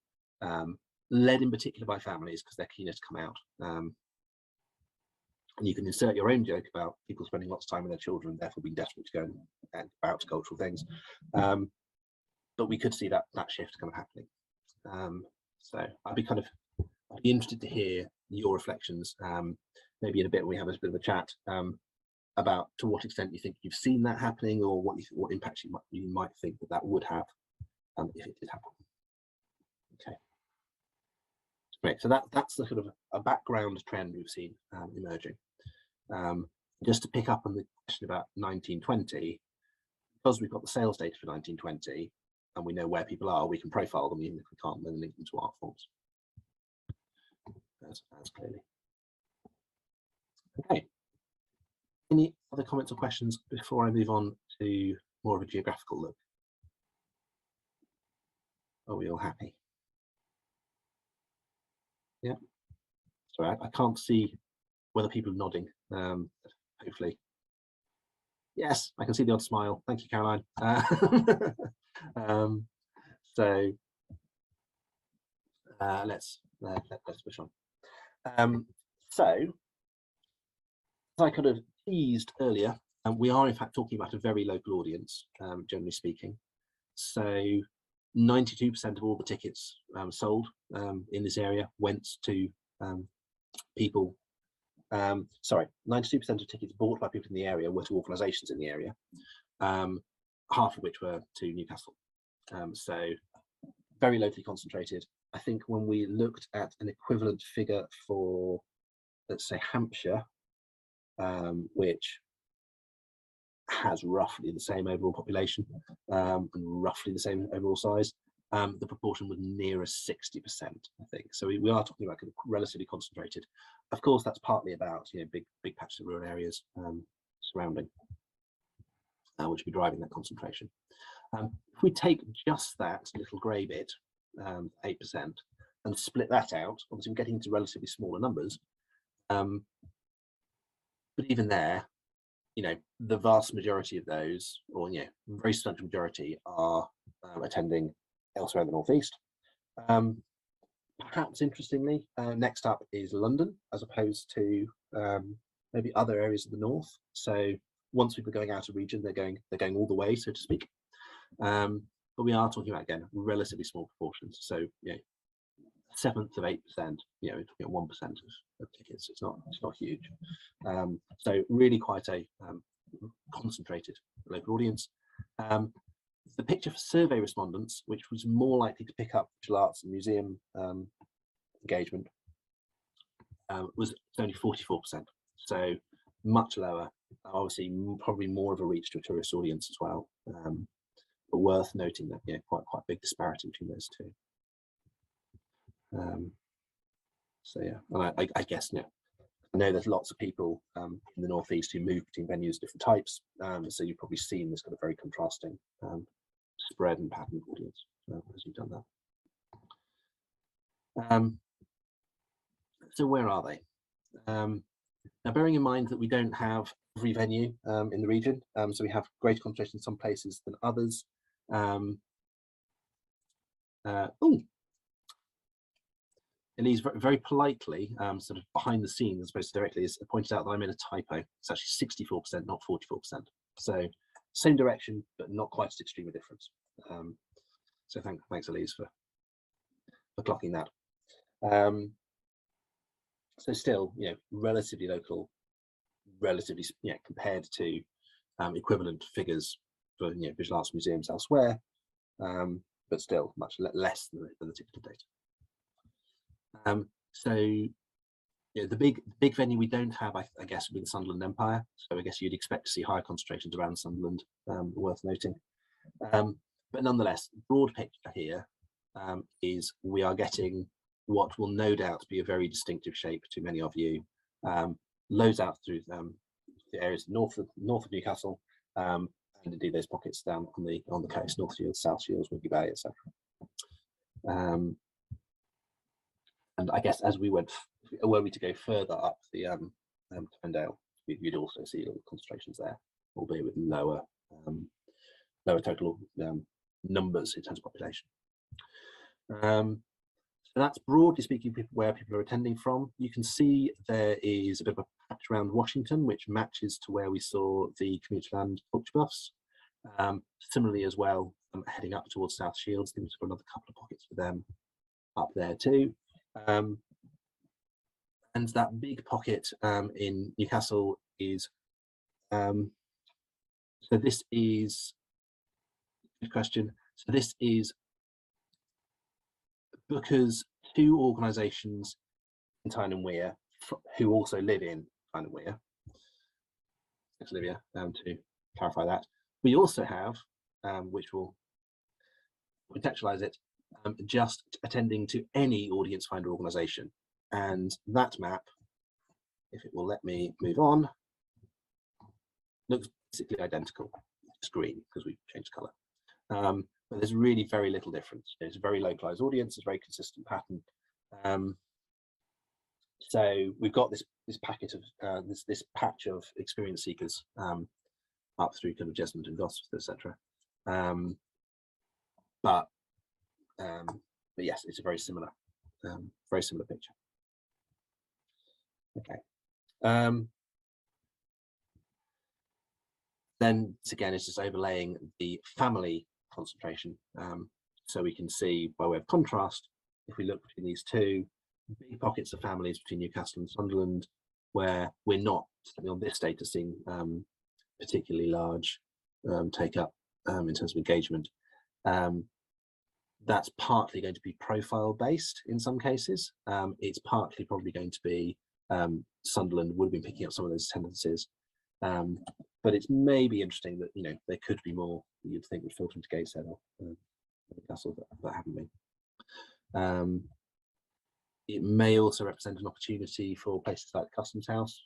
led in particular by families because they're keener to come out. And you can insert your own joke about people spending lots of time with their children and therefore being desperate to go and out to cultural things. But we could see that shift kind of happening. So I'd be interested to hear your reflections. Maybe in a bit when we have a bit of a chat about to what extent you think you've seen that happening, or what impact you might think that would have if it did happen. Okay, great. So that's the sort of a background trend we've seen emerging. Just to pick up on the question about 1920, because we've got the sales data for 1920 and we know where people are, we can profile them even if we can't then link them to art forms as clearly. Okay. Any other comments or questions before I move on to more of a geographical look? Are we all happy? Yeah. Sorry, I can't see whether people are nodding. Hopefully. Yes, I can see the odd smile. Thank you, Caroline. So let's push on. So as I kind of teased earlier, we are in fact talking about a very local audience, generally speaking. So 92% of all the tickets sold in this area went to people. Sorry, 92% of tickets bought by people in the area were to organisations in the area, half of which were to Newcastle. So very locally concentrated. I think when we looked at an equivalent figure for, let's say, Hampshire, which has roughly the same overall population and roughly the same overall size, the proportion was nearer 60%, I think. So we are talking about kind of relatively concentrated. Of course, that's partly about big patches of rural areas surrounding, which will be driving that concentration. If we take just that little grey bit, 8%, and split that out, obviously we're getting into relatively smaller numbers. But even there, the vast majority of those, or very substantial majority, are attending elsewhere in the northeast. Perhaps interestingly, next up is London, as opposed to maybe other areas of the north. So once people are going out of region, they're going all the way, so to speak. But we are talking about, again, relatively small proportions. So 1/7 of 8%, we're talking at 1% of tickets. It's not huge. So really quite a concentrated local audience. The picture for survey respondents, which was more likely to pick up visual arts and museum engagement, was only 44%. So much lower. Obviously, probably more of a reach to a tourist audience as well. But worth noting that quite big disparity between those two. So yeah, and I guess I know there's lots of people in the northeast who move between venues of different types. So you've probably seen this kind of very contrasting spread and pattern of audience as you've done that. So where are they? Now, bearing in mind that we don't have every venue in the region, so we have greater concentration in some places than others. Elise very politely, sort of behind the scenes as opposed to directly, has pointed out that I made a typo. It's actually 64%, not 44%. So same direction, but not quite as extreme a difference. So thanks Elise clocking that. So still, relatively local, relatively, compared to equivalent figures for visual arts museums elsewhere, but still much less than the typical data. So the big venue we don't have, I guess, would be the Sunderland Empire. So I guess you'd expect to see higher concentrations around Sunderland, worth noting. But nonetheless, broad picture here is we are getting what will no doubt be a very distinctive shape to many of you. Loads out through the areas north of Newcastle, and indeed those pockets down on the coast, North Shields, South Shields, Windy Bay, etc. And I guess as were we to go further up the Tyndale, you'd also see little concentrations there, albeit with lower total numbers in terms of population. So that's broadly speaking where people are attending from. You can see there is a bit of a patch around Washington, which matches to where we saw the community land culture buffs. Similarly as well, heading up towards South Shields, I think we've got another couple of pockets for them up there too. And that big pocket in Newcastle is, so this is, good question. So this is Booker's two organisations in Tyne and Wear who also live in Tyne and Wear. Thanks, Olivia, to clarify that. We also have, which will contextualise it, just attending to any audience finder organisation. And that map, if it will let me move on, looks basically identical. It's green because we've changed colour. But there's really very little difference. It's a very localized audience, it's a very consistent pattern. So we've got this packet of this patch of experience seekers up through kind of Jesmond and Gosforth, etc. But yes, it's a very similar picture. Okay. Then again, it's just overlaying the family concentration, so we can see by way of contrast, if we look between these two big pockets of families between Newcastle and Sunderland, where we're not, certainly on this data, seeing particularly large take up in terms of engagement. That's partly going to be profile based in some cases. It's partly probably going to be Sunderland would have been picking up some of those tendencies. But it's maybe interesting that there could be more that you'd think would filter into Gateshead or Newcastle that haven't been. It may also represent an opportunity for places like Customs House,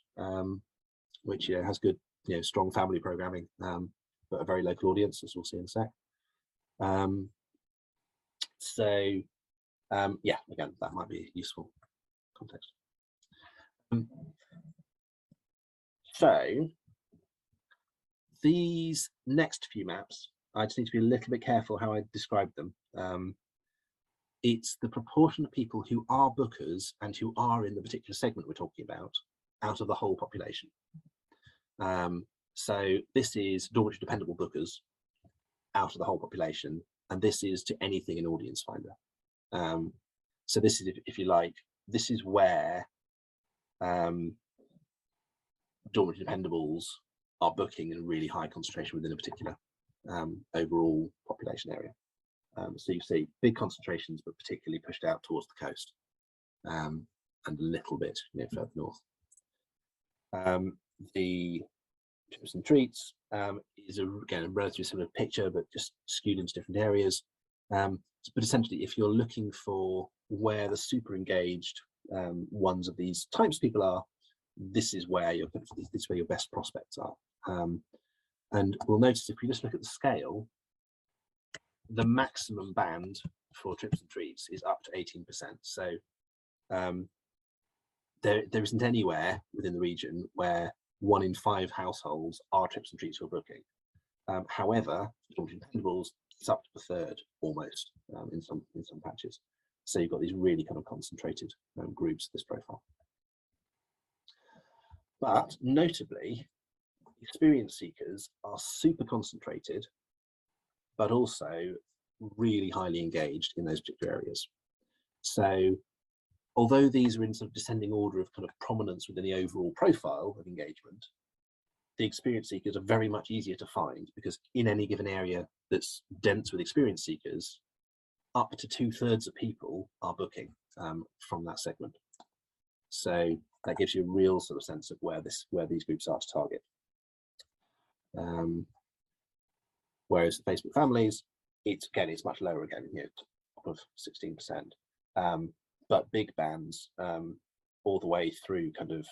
which has good, strong family programming, but a very local audience, as we'll see in a sec. Yeah, again, that might be useful context. So these next few maps, I just need to be a little bit careful how I describe them. It's the proportion of people who are bookers and who are in the particular segment we're talking about out of the whole population. So this is dormitory dependable bookers out of the whole population, and this is to anything in Audience Finder. So this is, if you like, this is where dormitory dependables are booking in a really high concentration within a particular overall population area. So you see big concentrations, but particularly pushed out towards the coast, and a little bit further north. The trips and treats is again a relatively similar picture, but just skewed into different areas. But essentially, if you're looking for where the super engaged ones of these types of people are, this is where your best prospects are. And we'll notice if we just look at the scale, the maximum band for trips and treats is up to 18%. So there isn't anywhere within the region where 1 in 5 households are trips and treats who are booking. However, dependables, it's up to a third almost in some patches. So you've got these really kind of concentrated groups of this profile. But notably, experience seekers are super concentrated, but also really highly engaged in those particular areas. So although these are in sort of descending order of kind of prominence within the overall profile of engagement, the experience seekers are very much easier to find, because in any given area that's dense with experience seekers, up to 2/3 of people are booking from that segment. So that gives you a real sort of sense of where these groups are to target. Whereas the Facebook families, it's much lower again, top of 16%. But big bands all the way through kind of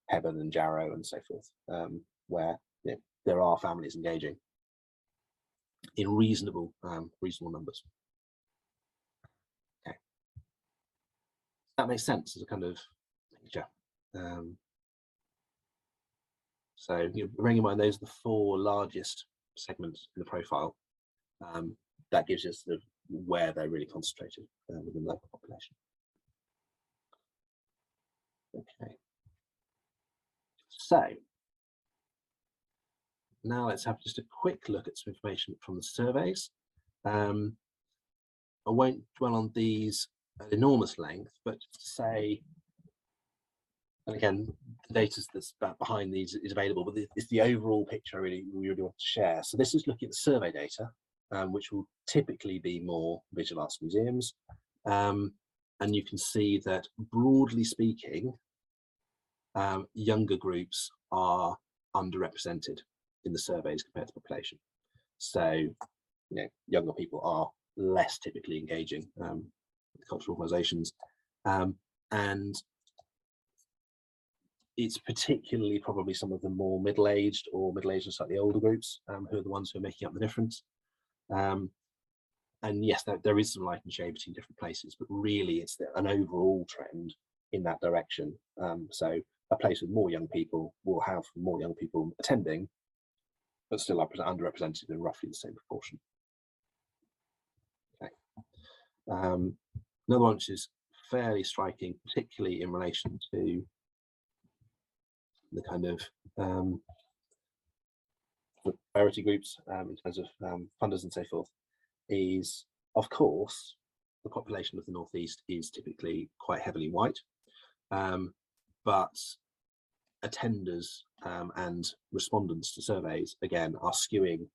Hebburn and Jarrow and so forth, where there are families engaging in reasonable numbers. Okay, that makes sense as a kind of picture. So bearing in mind those are the 4 largest segments in the profile. That gives us sort of where they're really concentrated within the local population. Okay, so now let's have just a quick look at some information from the surveys. I won't dwell on these at enormous length, but to say, and again, the data that's behind these is available, but it's the overall picture we really want to share. So this is looking at the survey data, which will typically be more visual arts museums. And you can see that, broadly speaking, younger groups are underrepresented in the surveys compared to population. So, younger people are less typically engaging with cultural organisations, and it's particularly probably some of the more middle-aged and slightly older groups who are the ones who are making up the difference. And yes, there is some light and shade between different places, but really it's an overall trend in that direction. So a place with more young people will have more young people attending, but still are underrepresented in roughly the same proportion. Okay. Another one which is fairly striking, particularly in relation to the kind of priority groups in terms of funders and so forth, is, of course, the population of the Northeast is typically quite heavily white, but attenders and respondents to surveys, again, are skewing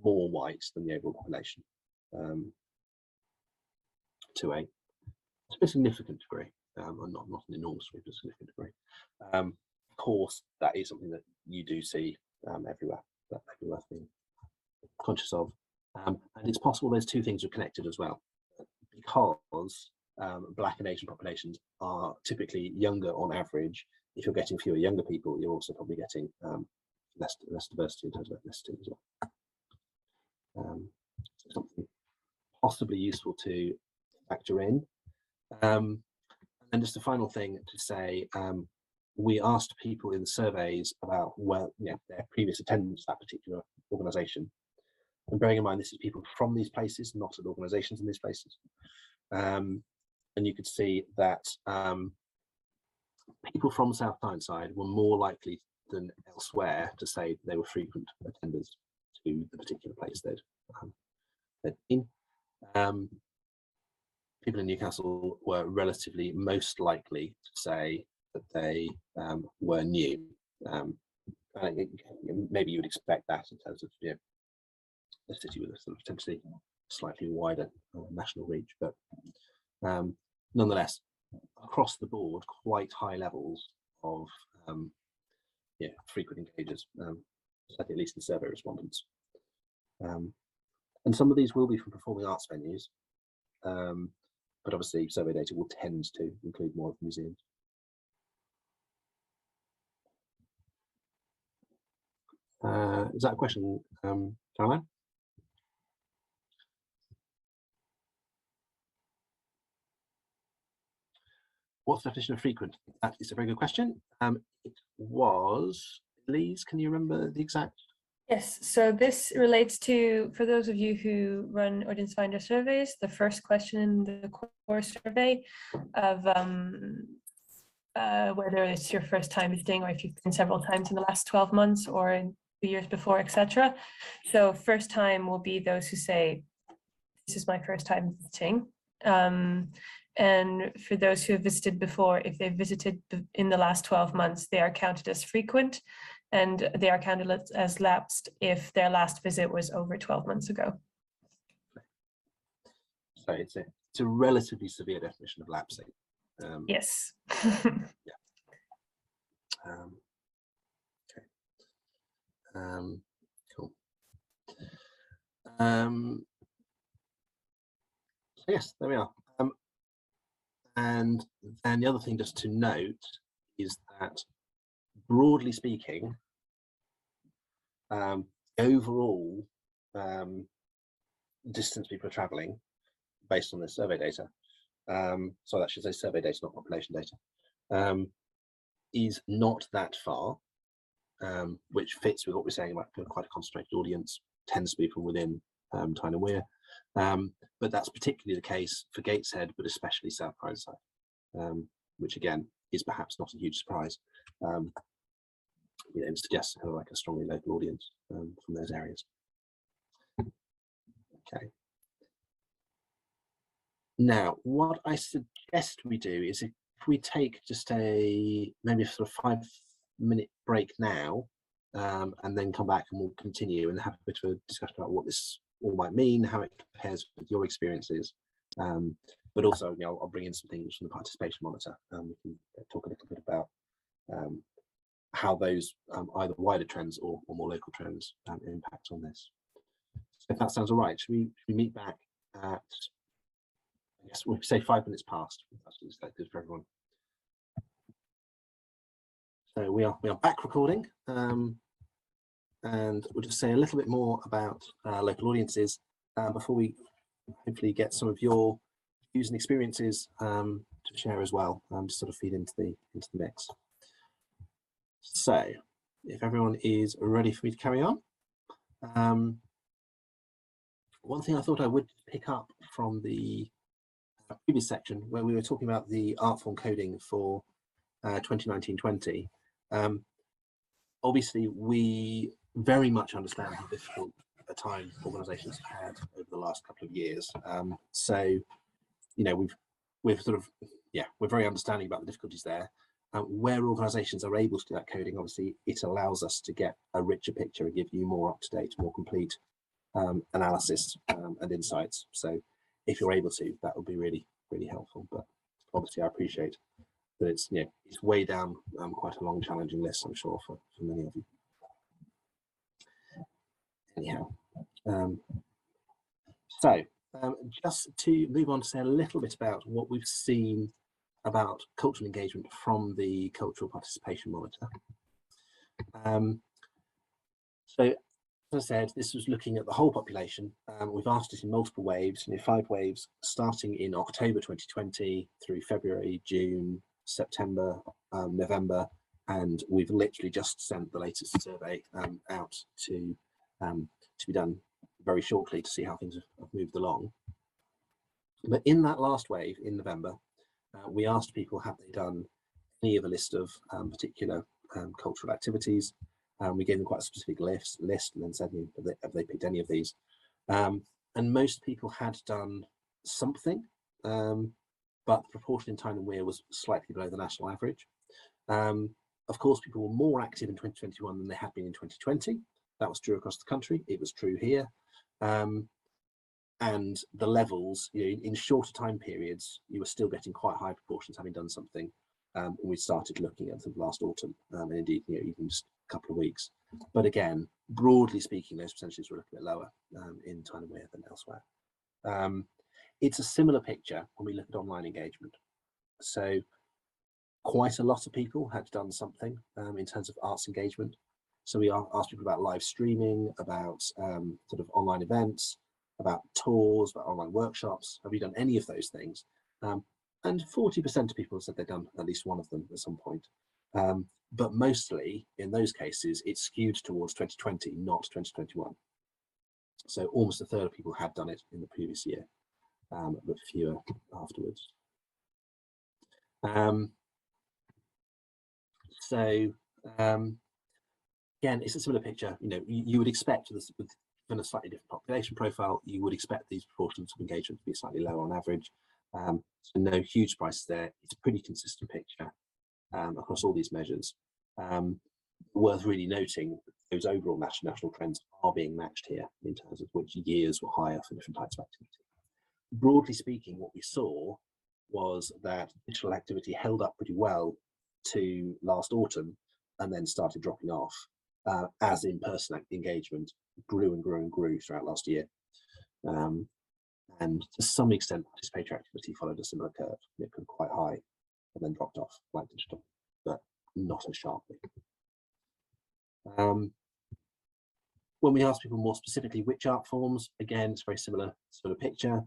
more white than the overall population to a significant degree, not an enormous degree, but a significant degree. Of course, that is something that you do see everywhere, that may be worth being conscious of. And it's possible those two things are connected as well, because Black and Asian populations are typically younger on average. If you're getting fewer younger people, you're also probably getting less diversity in terms of ethnicity as well. So something possibly useful to factor in. And just a final thing to say, we asked people in the surveys about their previous attendance at that particular organisation. And bearing in mind, this is people from these places, not at organisations in these places. And you could see that people from South Tyneside were more likely than elsewhere to say they were frequent attenders to the particular place they'd been. People in Newcastle were relatively most likely to say that they were new. Maybe you would expect that in terms of a city with a sort of potentially slightly wider national reach, but nonetheless, across the board, quite high levels of frequent engagers, at least in survey respondents. And some of these will be from performing arts venues, but obviously survey data will tend to include more of the museums. Is that a question, Caroline? What's the definition of frequent? That is a very good question. It was, Elise, can you remember the exact? Yes, so this relates to, for those of you who run audience finder surveys, the first question in the core survey of whether it's your first time visiting or if you've been several times in the last 12 months or in 2 years before, etc. So first time will be those who say, this is my first time visiting. And for those who have visited before, if they visited in the last 12 months, they are counted as frequent, and they are counted as lapsed if their last visit was over 12 months ago. So it's a relatively severe definition of lapsing. Yes. Yeah. Okay. Cool. So yes, there we are. And then the other thing just to note is that, broadly speaking, overall distance people are travelling based on this survey data, so that should say survey data, not population data, is not that far, which fits with what we're saying about quite a concentrated audience, tends to be from within Tyne and Wear. But that's particularly the case for Gateshead, but especially South Tyneside, which again is perhaps not a huge surprise. It suggests kind of like a strongly local audience from those areas. Okay. Now, what I suggest we do is if we take just maybe a sort of 5-minute break now, and then come back and we'll continue and have a bit of a discussion about what this all might mean, how it compares with your experiences, but also, I'll bring in some things from the participation monitor. We can talk a little bit about how those either wider trends or more local trends impact on this. So if that sounds all right, should we meet back at, I guess we'll say 5 minutes past. That's good for everyone. So we are back recording, and we'll just say a little bit more about local audiences before we hopefully get some of your views and experiences to share as well, to sort of feed into the mix. So if everyone is ready for me to carry on, one thing I thought I would pick up from the previous section where we were talking about the art form coding for 2019-20, obviously we very much understand how difficult a time organisations have had over the last couple of years. So we've sort of, we're very understanding about the difficulties there. Where organisations are able to do that coding, obviously it allows us to get a richer picture and give you more up-to-date, more complete analysis and insights. So if you're able to, that would be really, really helpful. But obviously I appreciate that it's way down quite a long, challenging list, I'm sure, for many of you. Anyhow, so just to move on to say a little bit about what we've seen about cultural engagement from the Cultural Participation Monitor. So as I said, this was looking at the whole population. We've asked it in multiple waves, 5 waves, starting in October 2020 through February, June, September, November, and we've literally just sent the latest survey out to be done very shortly to see how things have moved along. But in that last wave in November, we asked people, have they done any of a list of particular cultural activities? We gave them quite a specific list and then said, have they picked any of these? And most people had done something, but the proportion in Tyne and Wear was slightly below the national average. Of course, people were more active in 2021 than they had been in 2020. That was true across the country. It was true here. And the levels, in shorter time periods, you were still getting quite high proportions having done something. And we started looking at the last autumn, and indeed, even just a couple of weeks. But again, broadly speaking, those percentages were a little bit lower in Tyne and Wear than elsewhere. It's a similar picture when we look at online engagement. So quite a lot of people had done something in terms of arts engagement. So we asked people about live streaming, about sort of online events, about tours, about online workshops. Have you done any of those things? And 40% of people said they'd done at least one of them at some point. But mostly in those cases, it's skewed towards 2020, not 2021. So almost a third of people had done it in the previous year, but fewer afterwards. Again, it's a similar picture. You would expect this with a slightly different population profile, you would expect these proportions of engagement to be slightly lower on average. So no huge surprises there. It's a pretty consistent picture across all these measures. Worth really noting, those overall national trends are being matched here in terms of which years were higher for different types of activity. Broadly speaking, what we saw was that digital activity held up pretty well to last autumn and then started dropping off as in-person engagement grew and grew and grew throughout last year. And to some extent, participatory activity followed a similar curve. It got quite high and then dropped off like digital, but not as sharply. When we ask people more specifically which art forms, again, it's a very similar sort of picture.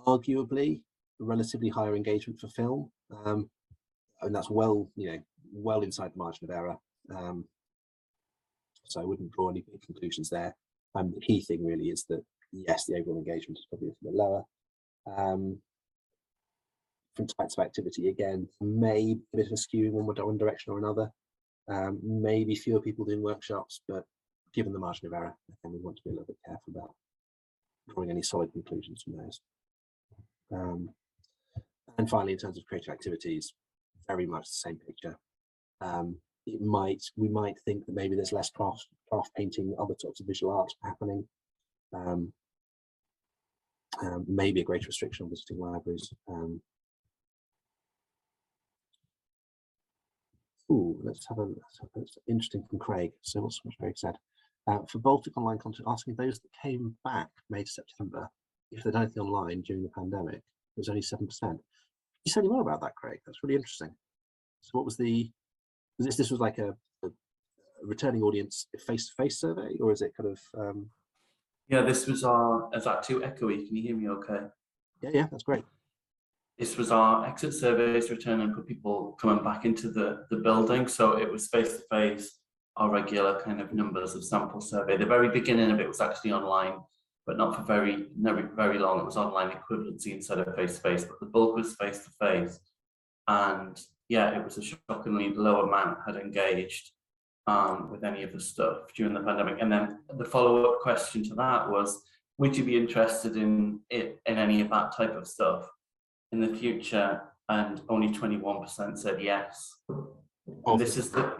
Arguably, relatively higher engagement for film, and that's well inside the margin of error. So I wouldn't draw any big conclusions there. The key thing really is that yes, the overall engagement is probably a bit lower. From types of activity, again, maybe a bit of a skew in one direction or another. Maybe fewer people doing workshops, but given the margin of error, then we want to be a little bit careful about drawing any solid conclusions from those. And finally, in terms of creative activities, very much the same picture. We might think that maybe there's less craft painting, other sorts of visual art happening. Maybe a greater restriction on visiting libraries. Let's have an interesting from Craig. So what's Craig said? For Baltic online content, asking those that came back May to September, if they'd done anything online during the pandemic, it was only 7%. Can you say any more about that, Craig? That's really interesting. So what was this was like a returning audience face-to-face survey, or is it kind of Yeah, this was is that too echoey? Can you hear me okay? Yeah, that's great. This was our exit surveys returning for people coming back into the building. So it was face-to-face, our regular kind of numbers of sample survey. The very beginning of it was actually online, but not for very long. It was online equivalency instead of face-to-face, but the bulk was face-to-face. And yeah, it was a shockingly low amount had engaged with any of the stuff during the pandemic. And then the follow-up question to that was, would you be interested in any of that type of stuff in the future? And only 21% said yes. And this is the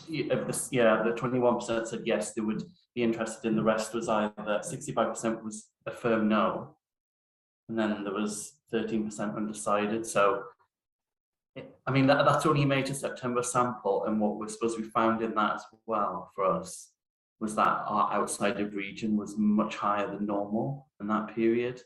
21% said yes, they would be interested in. The rest was either 65% was a firm no, and then there was 13% undecided. So I mean, that's only a May to September sample, and what we found in that as well for us was that our outside of region was much higher than normal in that period.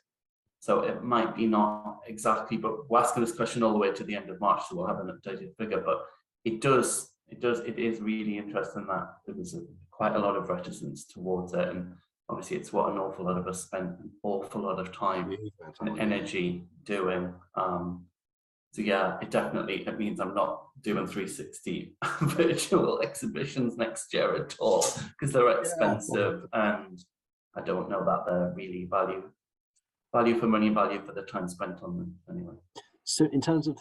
So it might be not exactly, but we're asking this question all the way to the end of March, so we'll have an updated figure. But it is really interesting that there was quite a lot of reticence towards it, and obviously it's what an awful lot of us spent an awful lot of time and energy doing. So yeah, it means I'm not doing 360 virtual exhibitions next year at all, because they're expensive, and I don't know that they're really value for money, value for the time spent on them anyway. So in terms of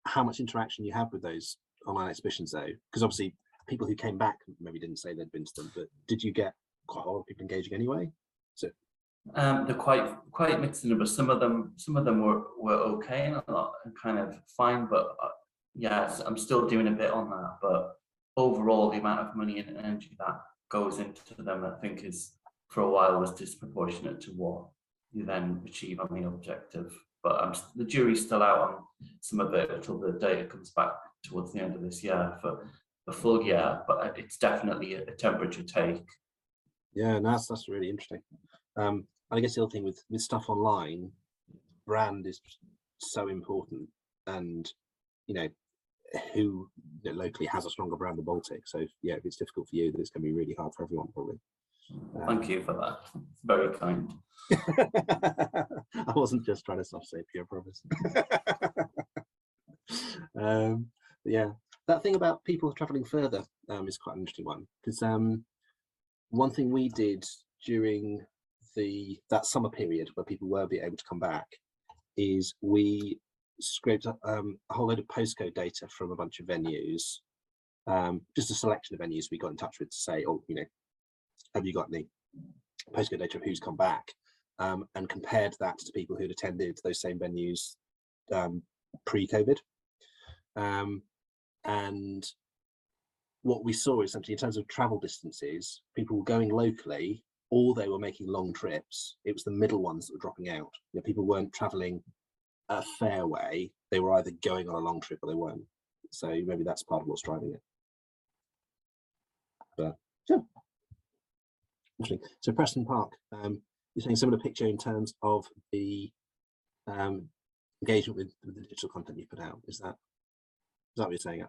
how much interaction you have with those online exhibitions though, because obviously people who came back maybe didn't say they'd been to them, but did you get quite a lot of people engaging anyway? So they're quite mixed in numbers. Some of them were okay and a lot kind of fine, but yes, I'm still doing a bit on that. But overall, the amount of money and energy that goes into them, I think, is for a while was disproportionate to what you then achieve on the objective. But the jury's still out on some of it until the data comes back towards the end of this year for the full year. But it's definitely a temperature take. Yeah, and that's really interesting. I guess the other thing with stuff online, brand is so important, and who locally has a stronger brand than Baltic. So yeah, if it's difficult for you, then it's going to be really hard for everyone probably. Thank you for that. It's very kind. I wasn't just trying to soft say pure promise. Yeah, that thing about people traveling further is quite an interesting one, because one thing we did during that summer period where people were able to come back is we scraped up a whole load of postcode data from a bunch of venues, just a selection of venues we got in touch with to say, have you got any postcode data of who's come back? and compared that to people who'd attended those same venues pre-COVID. And what we saw essentially in terms of travel distances, people were going locally or they were making long trips. It was the middle ones that were dropping out. You know, people weren't traveling a fair way. They were either going on a long trip or they weren't. So maybe that's part of what's driving it. But yeah. Interesting. So Preston Park, you're saying similar picture in terms of the engagement with the digital content you put out. Is that what you're saying?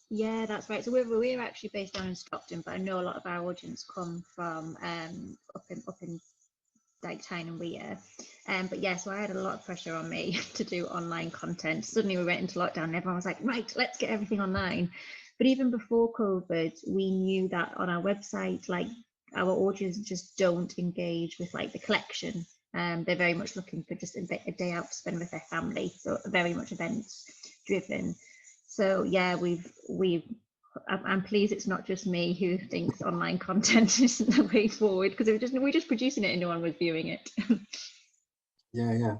Yeah, that's right. So we're actually based down in Stockton, but I know a lot of our audience come from up in like Tyne and Wear. But yeah, so I had a lot of pressure on me to do online content. Suddenly we went into lockdown and everyone was like, right, let's get everything online. But even before COVID, we knew that on our website, like our audience just don't engage with like the collection. They're very much looking for just a day out to spend with their family. So very much events driven. So yeah, I'm pleased it's not just me who thinks online content isn't the way forward, because we're just producing it and no one was viewing it. Yeah,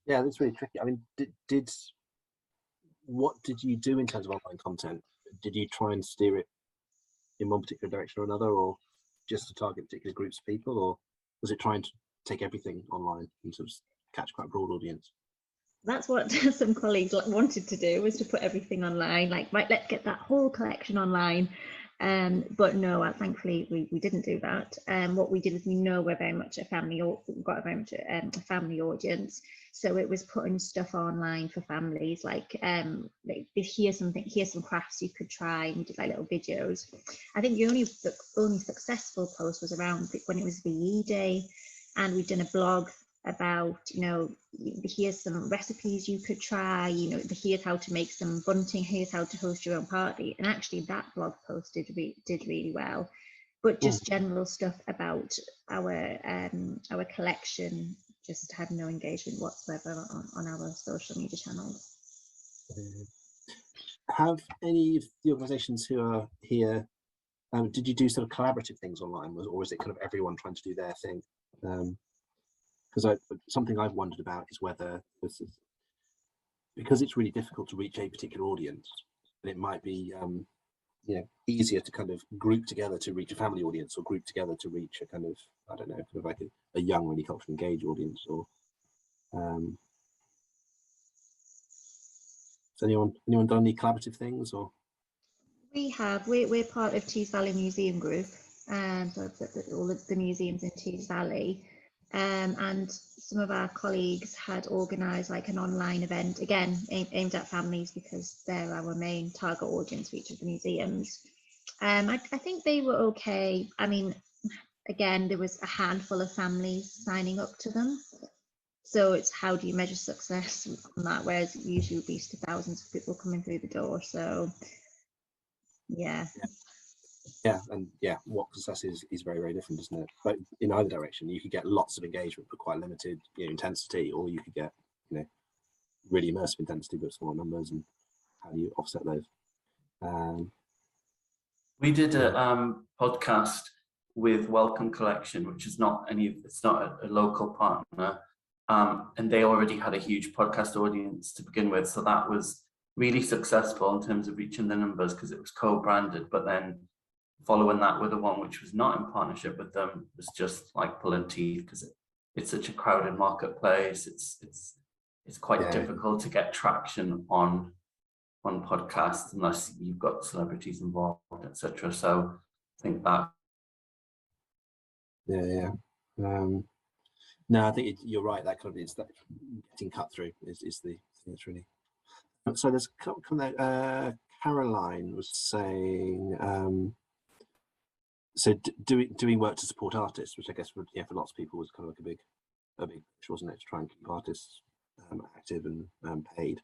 that's really tricky. I mean, what did you do in terms of online content? Did you try and steer it in one particular direction or another, or just to target particular groups of people, or was it trying to take everything online and sort of catch quite a broad audience? That's what some colleagues wanted to do, was to put everything online, like, right, let's get that whole collection online. But no, thankfully we didn't do that. What we did is, we know we're very much a family, we've got very much a family audience. So it was putting stuff online for families, like here's some crafts you could try, and we did like little videos. I think the only successful post was around when it was VE Day, and we'd done a blog about, you know, here's some recipes you could try, you know, here's how to make some bunting, here's how to host your own party. And actually that blog post did really well. But just general stuff about our collection just had no engagement whatsoever on our social media channels. Have any of the organisations who are here, did you do sort of collaborative things online, or was it kind of everyone trying to do their thing? Because something I've wondered about is whether this is, because it's really difficult to reach a particular audience, and it might be you know, easier to kind of group together to reach a family audience, or group together to reach a kind of, I don't know, kind of like a young, really culturally engaged audience, or has anyone done any collaborative things? Or we're part of Tees Valley Museum Group, and so all of the museums in Tees Valley. And some of our colleagues had organised like an online event, again aimed at families, because they're our main target audience for each of the museums. I think they were okay. I mean, again, there was a handful of families signing up to them, so it's how do you measure success on that, whereas it usually would be to thousands of people coming through the door. So yeah, and what success is very, very different, isn't it? But in either direction, you could get lots of engagement but quite limited, you know, intensity, or you could get, you know, really immersive intensity but small numbers. And how do you offset those? We did a podcast with Welcome Collection, which is it's not a local partner, and they already had a huge podcast audience to begin with, so that was really successful in terms of reaching the numbers, because it was co-branded. But then following that with the one which was not in partnership with them was just like pulling teeth, because it's such a crowded marketplace. It's quite difficult to get traction on podcasts unless you've got celebrities involved, etc. So I think that no, I think you're right. That kind of is that getting cut through is the thing that's really. So there's Caroline was saying, so doing work to support artists, which I guess would, for lots of people was kind of like a big push, wasn't it, to try and keep artists active and paid.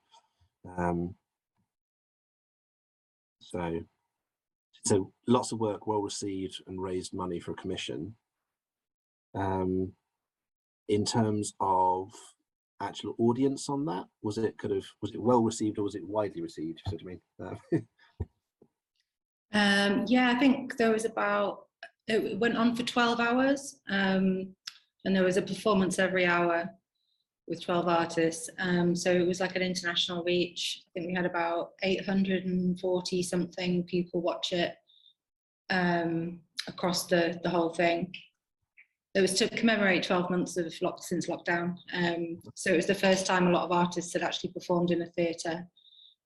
So lots of work, well received, and raised money for a commission. In terms of actual audience on that, was it well received, or was it widely received? You see what I mean? Yeah, I think there was about it went on for 12 hours, and there was a performance every hour with 12 artists. So it was like an international reach. I think we had about 840 something people watch it across the whole thing. It was to commemorate 12 months of since lockdown. So it was the first time a lot of artists had actually performed in a theatre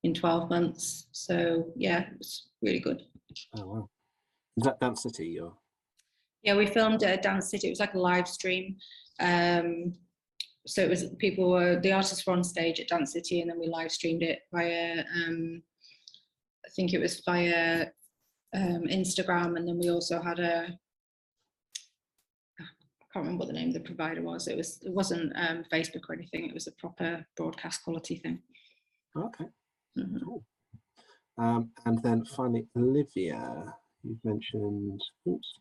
in 12 months. So yeah, it was really good. Oh wow. Is that Dance City or? Yeah, we filmed at Dance City. It was like a live stream. So it was the artists were on stage at Dance City, and then we live streamed it via, I think it was via Instagram, and then we also had I can't remember what the name of the provider was. It wasn't Facebook or anything. It was a proper broadcast quality thing. Okay. Mm-hmm. Cool. And then finally, Olivia, you've mentioned. Oops.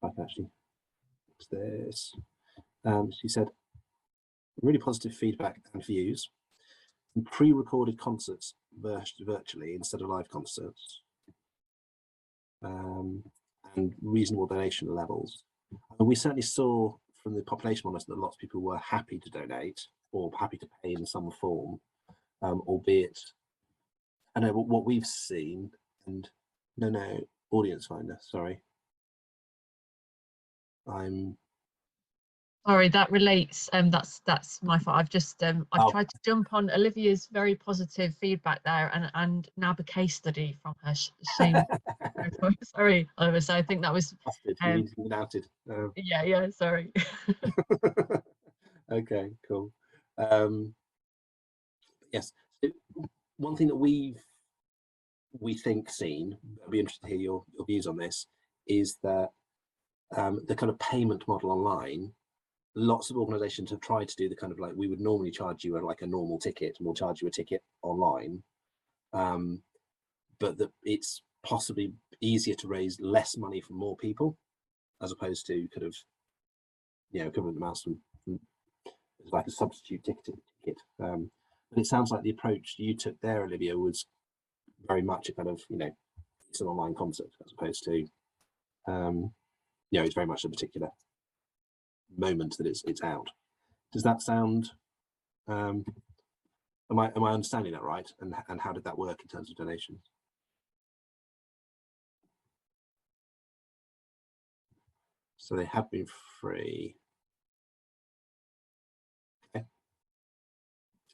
I can actually. What's this? She said, really positive feedback and views. Pre-recorded concerts virtually instead of live concerts. And reasonable donation levels. And we certainly saw from the population models that lots of people were happy to donate or happy to pay in some form, albeit, I know what we've seen, and no, audience finder, sorry. Sorry, that relates. That's my fault. I've just I've tried to jump on Olivia's very positive feedback there, and nab a case study from her. Shame. Sorry, Oliver. So I think that was. Doubted. Yeah. Sorry. Okay, cool. Yes, one thing that we think seen. I'd be interested to hear your views on this. Is that the kind of payment model online? Lots of organisations have tried to do the kind of like, we would normally charge you like a normal ticket, and we'll charge you a ticket online, but that it's possibly easier to raise less money from more people, as opposed to kind of, equivalent amounts from like a substitute ticket. But it sounds like the approach you took there, Olivia, was very much a kind of, it's an online concert, as opposed to, it's very much a particular moment that it's out. Does that sound? Am I understanding that right? And how did that work in terms of donations? So they have been free. Okay.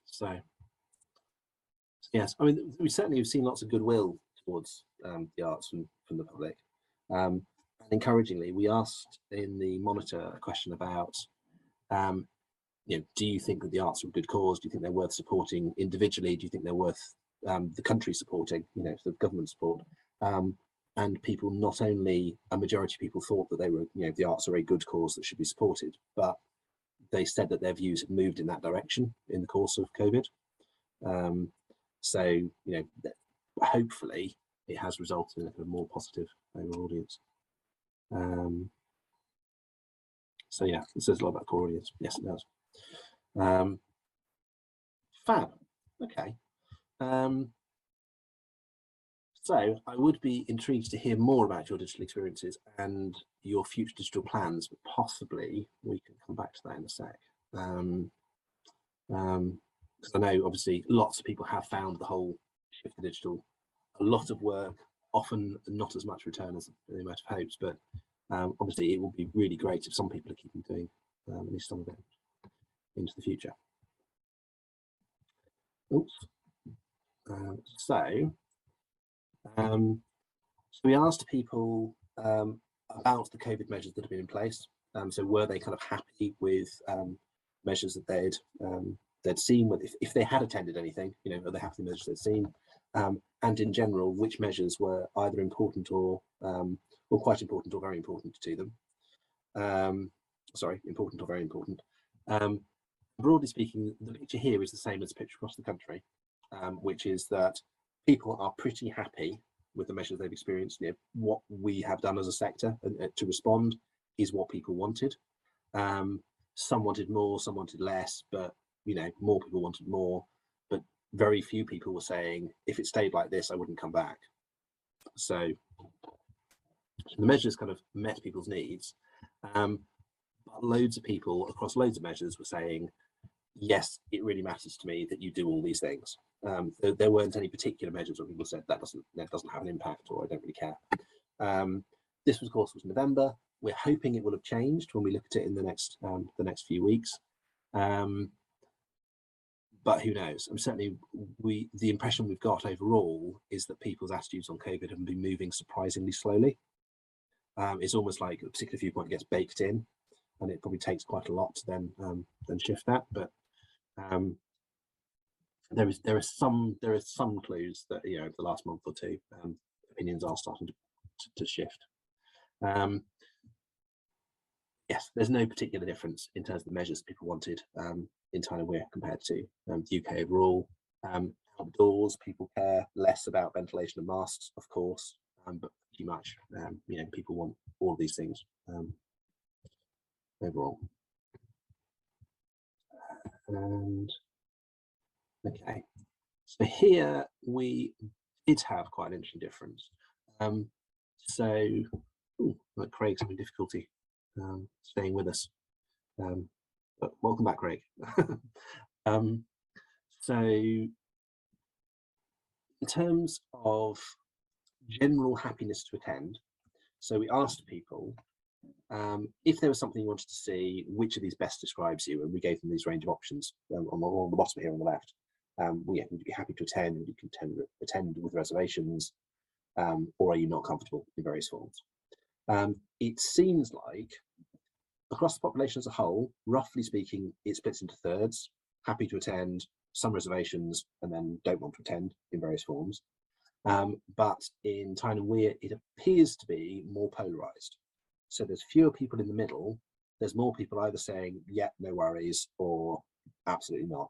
So yes, I mean, we certainly have seen lots of goodwill towards the arts from the public. And encouragingly, we asked in the Monitor a question about, do you think that the arts are a good cause? Do you think they're worth supporting individually? Do you think they're worth the country supporting, the government support? And people, not only a majority of people thought that they were, the arts are a good cause that should be supported, but they said that their views have moved in that direction in the course of COVID. So, hopefully it has resulted in a more positive overall audience. So yeah, it says a lot about core audience. Yes, it does. Fab. Okay. So I would be intrigued to hear more about your digital experiences and your future digital plans, but possibly we can come back to that in a sec. Because I know obviously lots of people have found the whole shift to digital a lot of work, often not as much return as they might have hoped, but obviously it will be really great if some people are keeping doing at least some of it into the future. Oops. So we asked people about the COVID measures that have been in place. So were they kind of happy with measures that they'd seen, if they had attended anything, are they happy with the measures they'd seen? And in general, which measures were either important or quite important or very important to them? Sorry, important or very important. Broadly speaking, the picture here is the same as the picture across the country, which is that people are pretty happy with the measures they've experienced. What we have done as a sector to respond is what people wanted. Some wanted more, some wanted less, but more people wanted more. But very few people were saying, if it stayed like this, I wouldn't come back. So The measures kind of met people's needs, but loads of people across loads of measures were saying, yes, it really matters to me that you do all these things. There weren't any particular measures where people said that doesn't have an impact, or I don't really care. This was, of course, was November. We're hoping it will have changed when we look at it in the next few weeks. But who knows? Certainly, the impression we've got overall is that people's attitudes on COVID have been moving surprisingly slowly. It's almost like a particular viewpoint gets baked in, and it probably takes quite a lot to then shift that. But there are some clues that over the last month or two, opinions are starting to shift. Yes, there's no particular difference in terms of the measures people wanted in Tyne and Wear compared to the UK overall. Outdoors, people care less about ventilation and masks, of course, but pretty much, people want all of these things overall. And okay, so here we did have quite an interesting difference. Like Craig's having difficulty staying with us, but welcome back, Craig. So in terms of general happiness to attend, so we asked people if there was something you wanted to see, which of these best describes you, and we gave them these range of options on the bottom here on the left. Would you be happy to attend? Would you attend with reservations, or are you not comfortable in various forms? It seems like across the population as a whole, roughly speaking, it splits into thirds: happy to attend, some reservations, and then don't want to attend in various forms. But in Tyne and Wear, it appears to be more polarized. So there's fewer people in the middle. There's more people either saying, yeah, no worries, or absolutely not.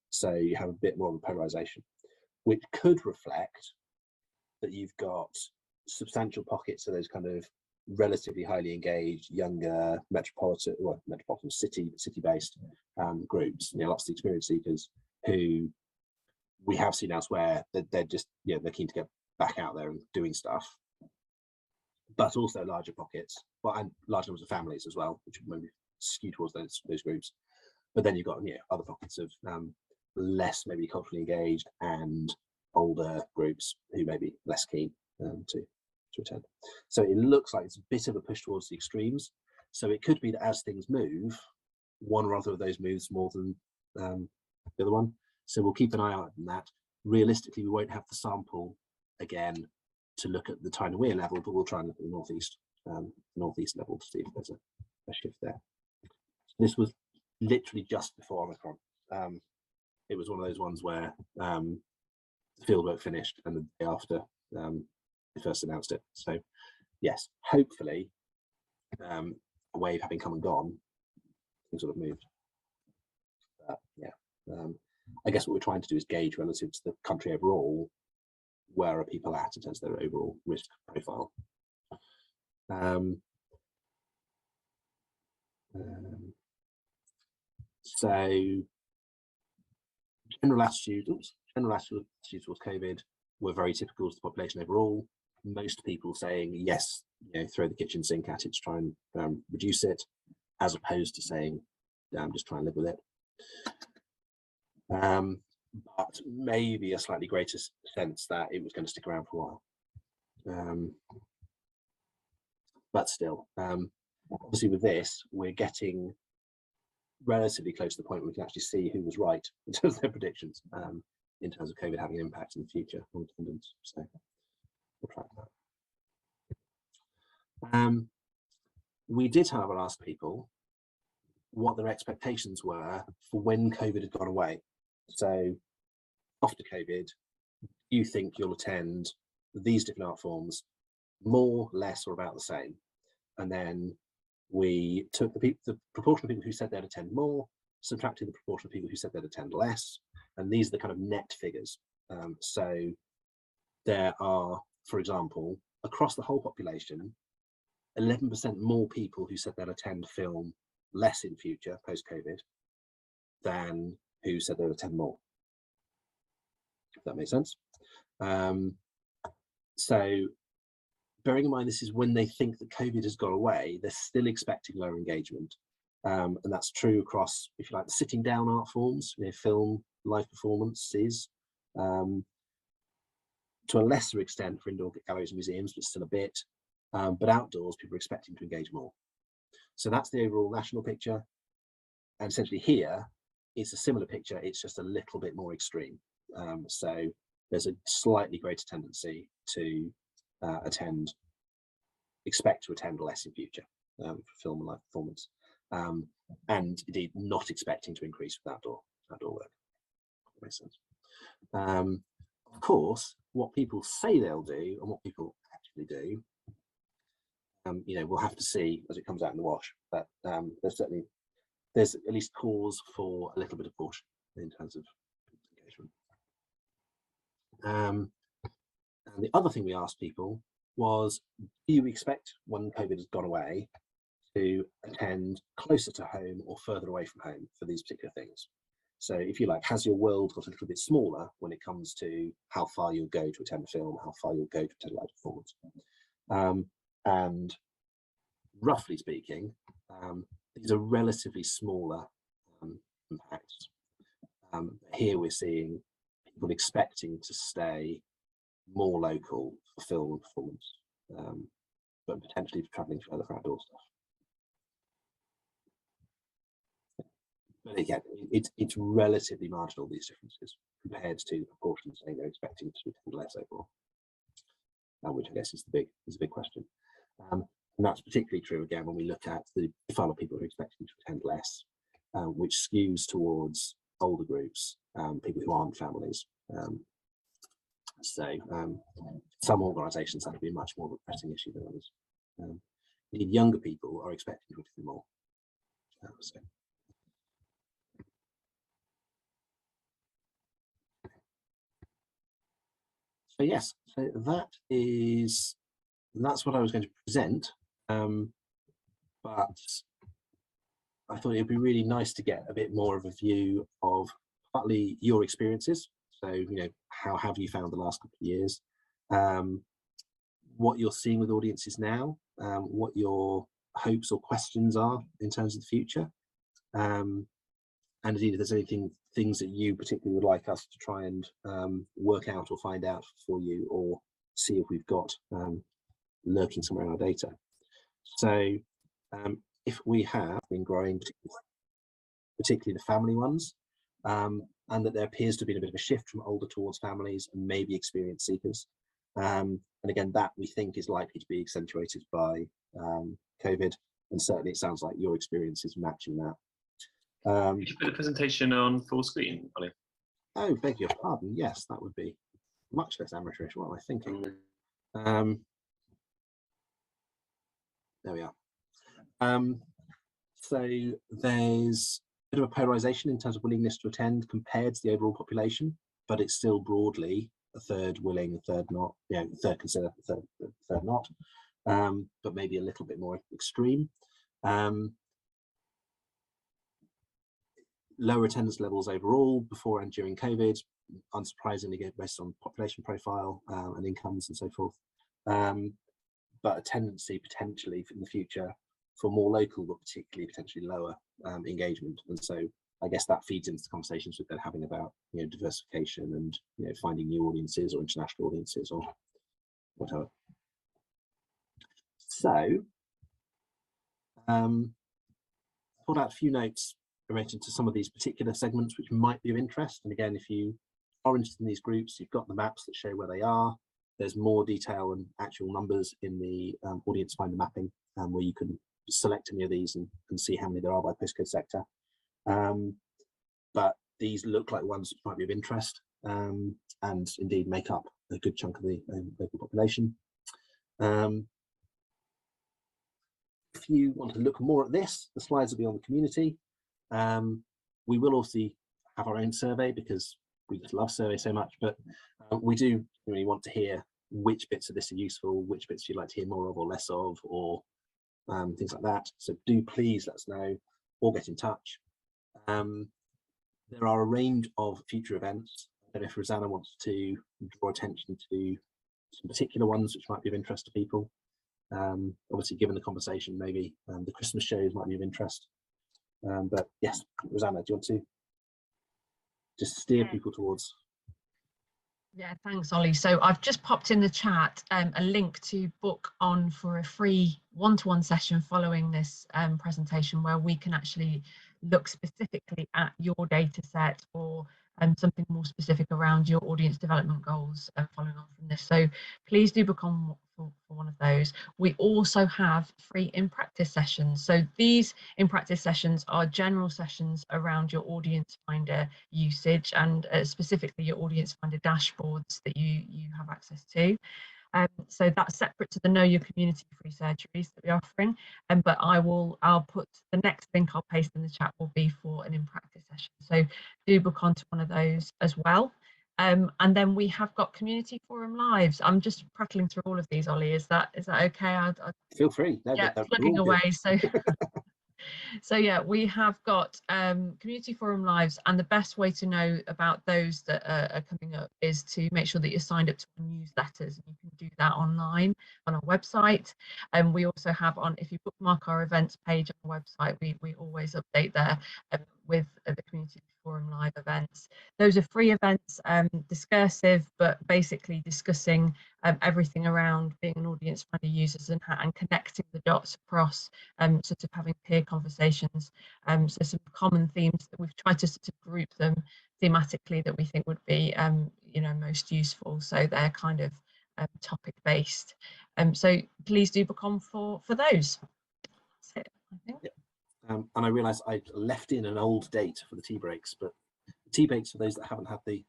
So you have a bit more of a polarization, which could reflect that you've got substantial pockets of those kind of relatively highly engaged, younger, metropolitan city-based groups, lots of experience seekers who we have seen elsewhere that they're just, they're keen to get back out there and doing stuff. But also larger pockets, and large numbers of families as well, which maybe skew towards those groups. But then you've got other pockets of less maybe culturally engaged and older groups who may be less keen to attend. So it looks like it's a bit of a push towards the extremes. So it could be that as things move, one or other of those moves more than the other one. So we'll keep an eye out on that. Realistically, we won't have the sample again to look at the Tyne and Wear level, but we'll try and look at the northeast level to see if there's a shift there. This was literally just before Omicron. It was one of those ones where the fieldwork finished and the day after they first announced it. So yes, hopefully a wave having come and gone, things sort of moved. I guess what we're trying to do is gauge relative to the country overall, where are people at in terms of their overall risk profile. So general attitudes towards COVID were very typical of the population overall. Most people saying yes, throw the kitchen sink at it to try and reduce it, as opposed to saying just try and live with it. But maybe a slightly greater sense that it was going to stick around for a while. But still, obviously with this, we're getting relatively close to the point where we can actually see who was right in terms of their predictions, in terms of COVID having an impact in the future on attendance. So we'll track that. We did, however, ask people what their expectations were for when COVID had gone away. So after COVID, do you think you'll attend these different art forms more, less, or about the same? And then we took the proportion of people who said they'd attend more, subtracted the proportion of people who said they'd attend less, and these are the kind of net figures. So there are, for example, across the whole population, 11% more people who said they'd attend film less in future post-COVID than who said they'd attend more. If that makes sense. So bearing in mind this is when they think that COVID has gone away, they're still expecting lower engagement. And that's true across, if you like, the sitting down art forms, film, live performances, to a lesser extent for indoor galleries and museums, but still a bit. But outdoors, people are expecting to engage more. So that's the overall national picture. And essentially here, it's a similar picture, it's just a little bit more extreme. So there's a slightly greater tendency to expect to attend less in future for film and live performance. And indeed not expecting to increase with outdoor work. That makes sense. Of course, what people say they'll do and what people actually do, we'll have to see as it comes out in the wash. But there's at least cause for a little bit of caution in terms of engagement. And the other thing we asked people was, do you expect when COVID has gone away to attend closer to home or further away from home for these particular things? So if you like, has your world got a little bit smaller when it comes to how far you'll go to attend a film, how far you'll go to attend a live performance? And roughly speaking, these are relatively smaller impacts. Here we're seeing people expecting to stay more local for film and performance, but potentially travelling further for outdoor stuff. But again, it's relatively marginal, these differences, compared to the proportion saying they're expecting to attend less overall, which I guess is a big question. And that's particularly true again when we look at the profile of people who are expecting to attend less, which skews towards older groups, people who aren't families. Some organisations that would be much more of a pressing issue than others. Indeed, younger people are expecting to attend more. So yes, so that's what I was going to present, but I thought it'd be really nice to get a bit more of a view of partly your experiences. So, how have you found the last couple of years? What you're seeing with audiences now, what your hopes or questions are in terms of the future, and indeed if there's things that you particularly would like us to try and work out or find out for you, or see if we've got lurking somewhere in our data. So if we have been growing, particularly the family ones, and that there appears to have been a bit of a shift from older towards families and maybe experience seekers. And again, that we think is likely to be accentuated by COVID, and certainly it sounds like your experience is matching that. Could you put the presentation on full screen, Ollie? Oh, beg your pardon. Yes, that would be much less amateurish. What am I thinking? There we are. So there's a bit of a polarization in terms of willingness to attend compared to the overall population, but it's still broadly a third willing, a third not, a third consider, a third not, but maybe a little bit more extreme. Lower attendance levels overall before and during COVID, unsurprisingly based on population profile and incomes and so forth, but a tendency potentially in the future for more local, but particularly potentially lower engagement. And so I guess that feeds into the conversations that they're having about diversification and finding new audiences or international audiences or whatever. So pulled out a few notes related to some of these particular segments which might be of interest. And again, if you are interested in these groups, you've got the maps that show where they are. There's more detail and actual numbers in the audience finder mapping, where you can select any of these and see how many there are by postcode sector. But these look like ones which might be of interest, and indeed make up a good chunk of the local population. If you want to look more at this, the slides will be on the community. We will also have our own survey because we just love surveys so much, but we do really want to hear which bits of this are useful, which bits you'd like to hear more of or less of, or things like that. So do please let us know or get in touch. There are a range of future events. I don't know if Rosanna wants to draw attention to some particular ones which might be of interest to people. Obviously, given the conversation, maybe the Christmas shows might be of interest. But yes, Rosanna, do you want to just steer people towards? Yeah, thanks, Ollie. So I've just popped in the chat a link to book on for a free one-to-one session following this presentation, where we can actually look specifically at your data set or something more specific around your audience development goals following on from this. So please do book on for one of those. We also have free in-practice sessions. So these in-practice sessions are general sessions around your audience finder usage and specifically your audience finder dashboards that you have access to. So that's separate to the Know Your Community free surgeries that we're offering. But I'll put the next link I'll paste in the chat will be for an in-practice session. So do book onto one of those as well. And then we have got community forum lives. I'm just prattling through all of these, Ollie. Is that okay? I Feel free. No, yeah, plugging away. So so yeah, we have got community forum lives, and the best way to know about those that are coming up is to make sure that you're signed up to our newsletters. You can do that online on our website, and we also have if you bookmark our events page on our website, we always update there with the community forum live events. Those are free events, discursive, but basically discussing everything around being an audience finder users and connecting the dots across sort of having peer conversations. So some common themes that we've tried to sort of group them thematically that we think would be most useful. So they're kind of topic based. So please do book on for those. That's it, I think. Yeah. And I realised I left in an old date for the tea breaks, but the tea breaks, for those that haven't had the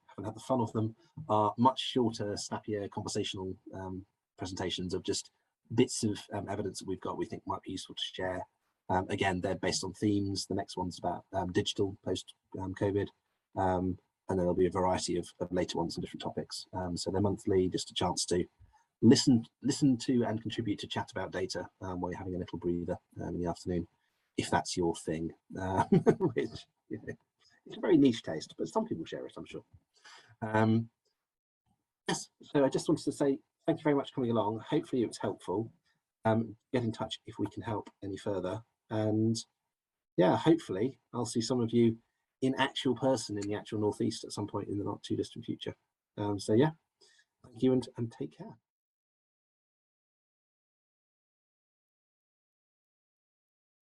fun of them, are much shorter, snappier, conversational presentations of just bits of evidence that we've got we think might be useful to share. Again, they're based on themes. The next one's about digital post COVID, and then there'll be a variety of later ones on different topics. So they're monthly, just a chance to listen to and contribute to chat about data while you're having a little breather in the afternoon, if that's your thing, which it's a very niche taste, but some people share it, I'm sure. Yes, so I just wanted to say thank you very much for coming along. Hopefully it was helpful. Get in touch if we can help any further. And yeah, hopefully I'll see some of you in actual person in the actual Northeast at some point in the not too distant future. So yeah, thank you and take care.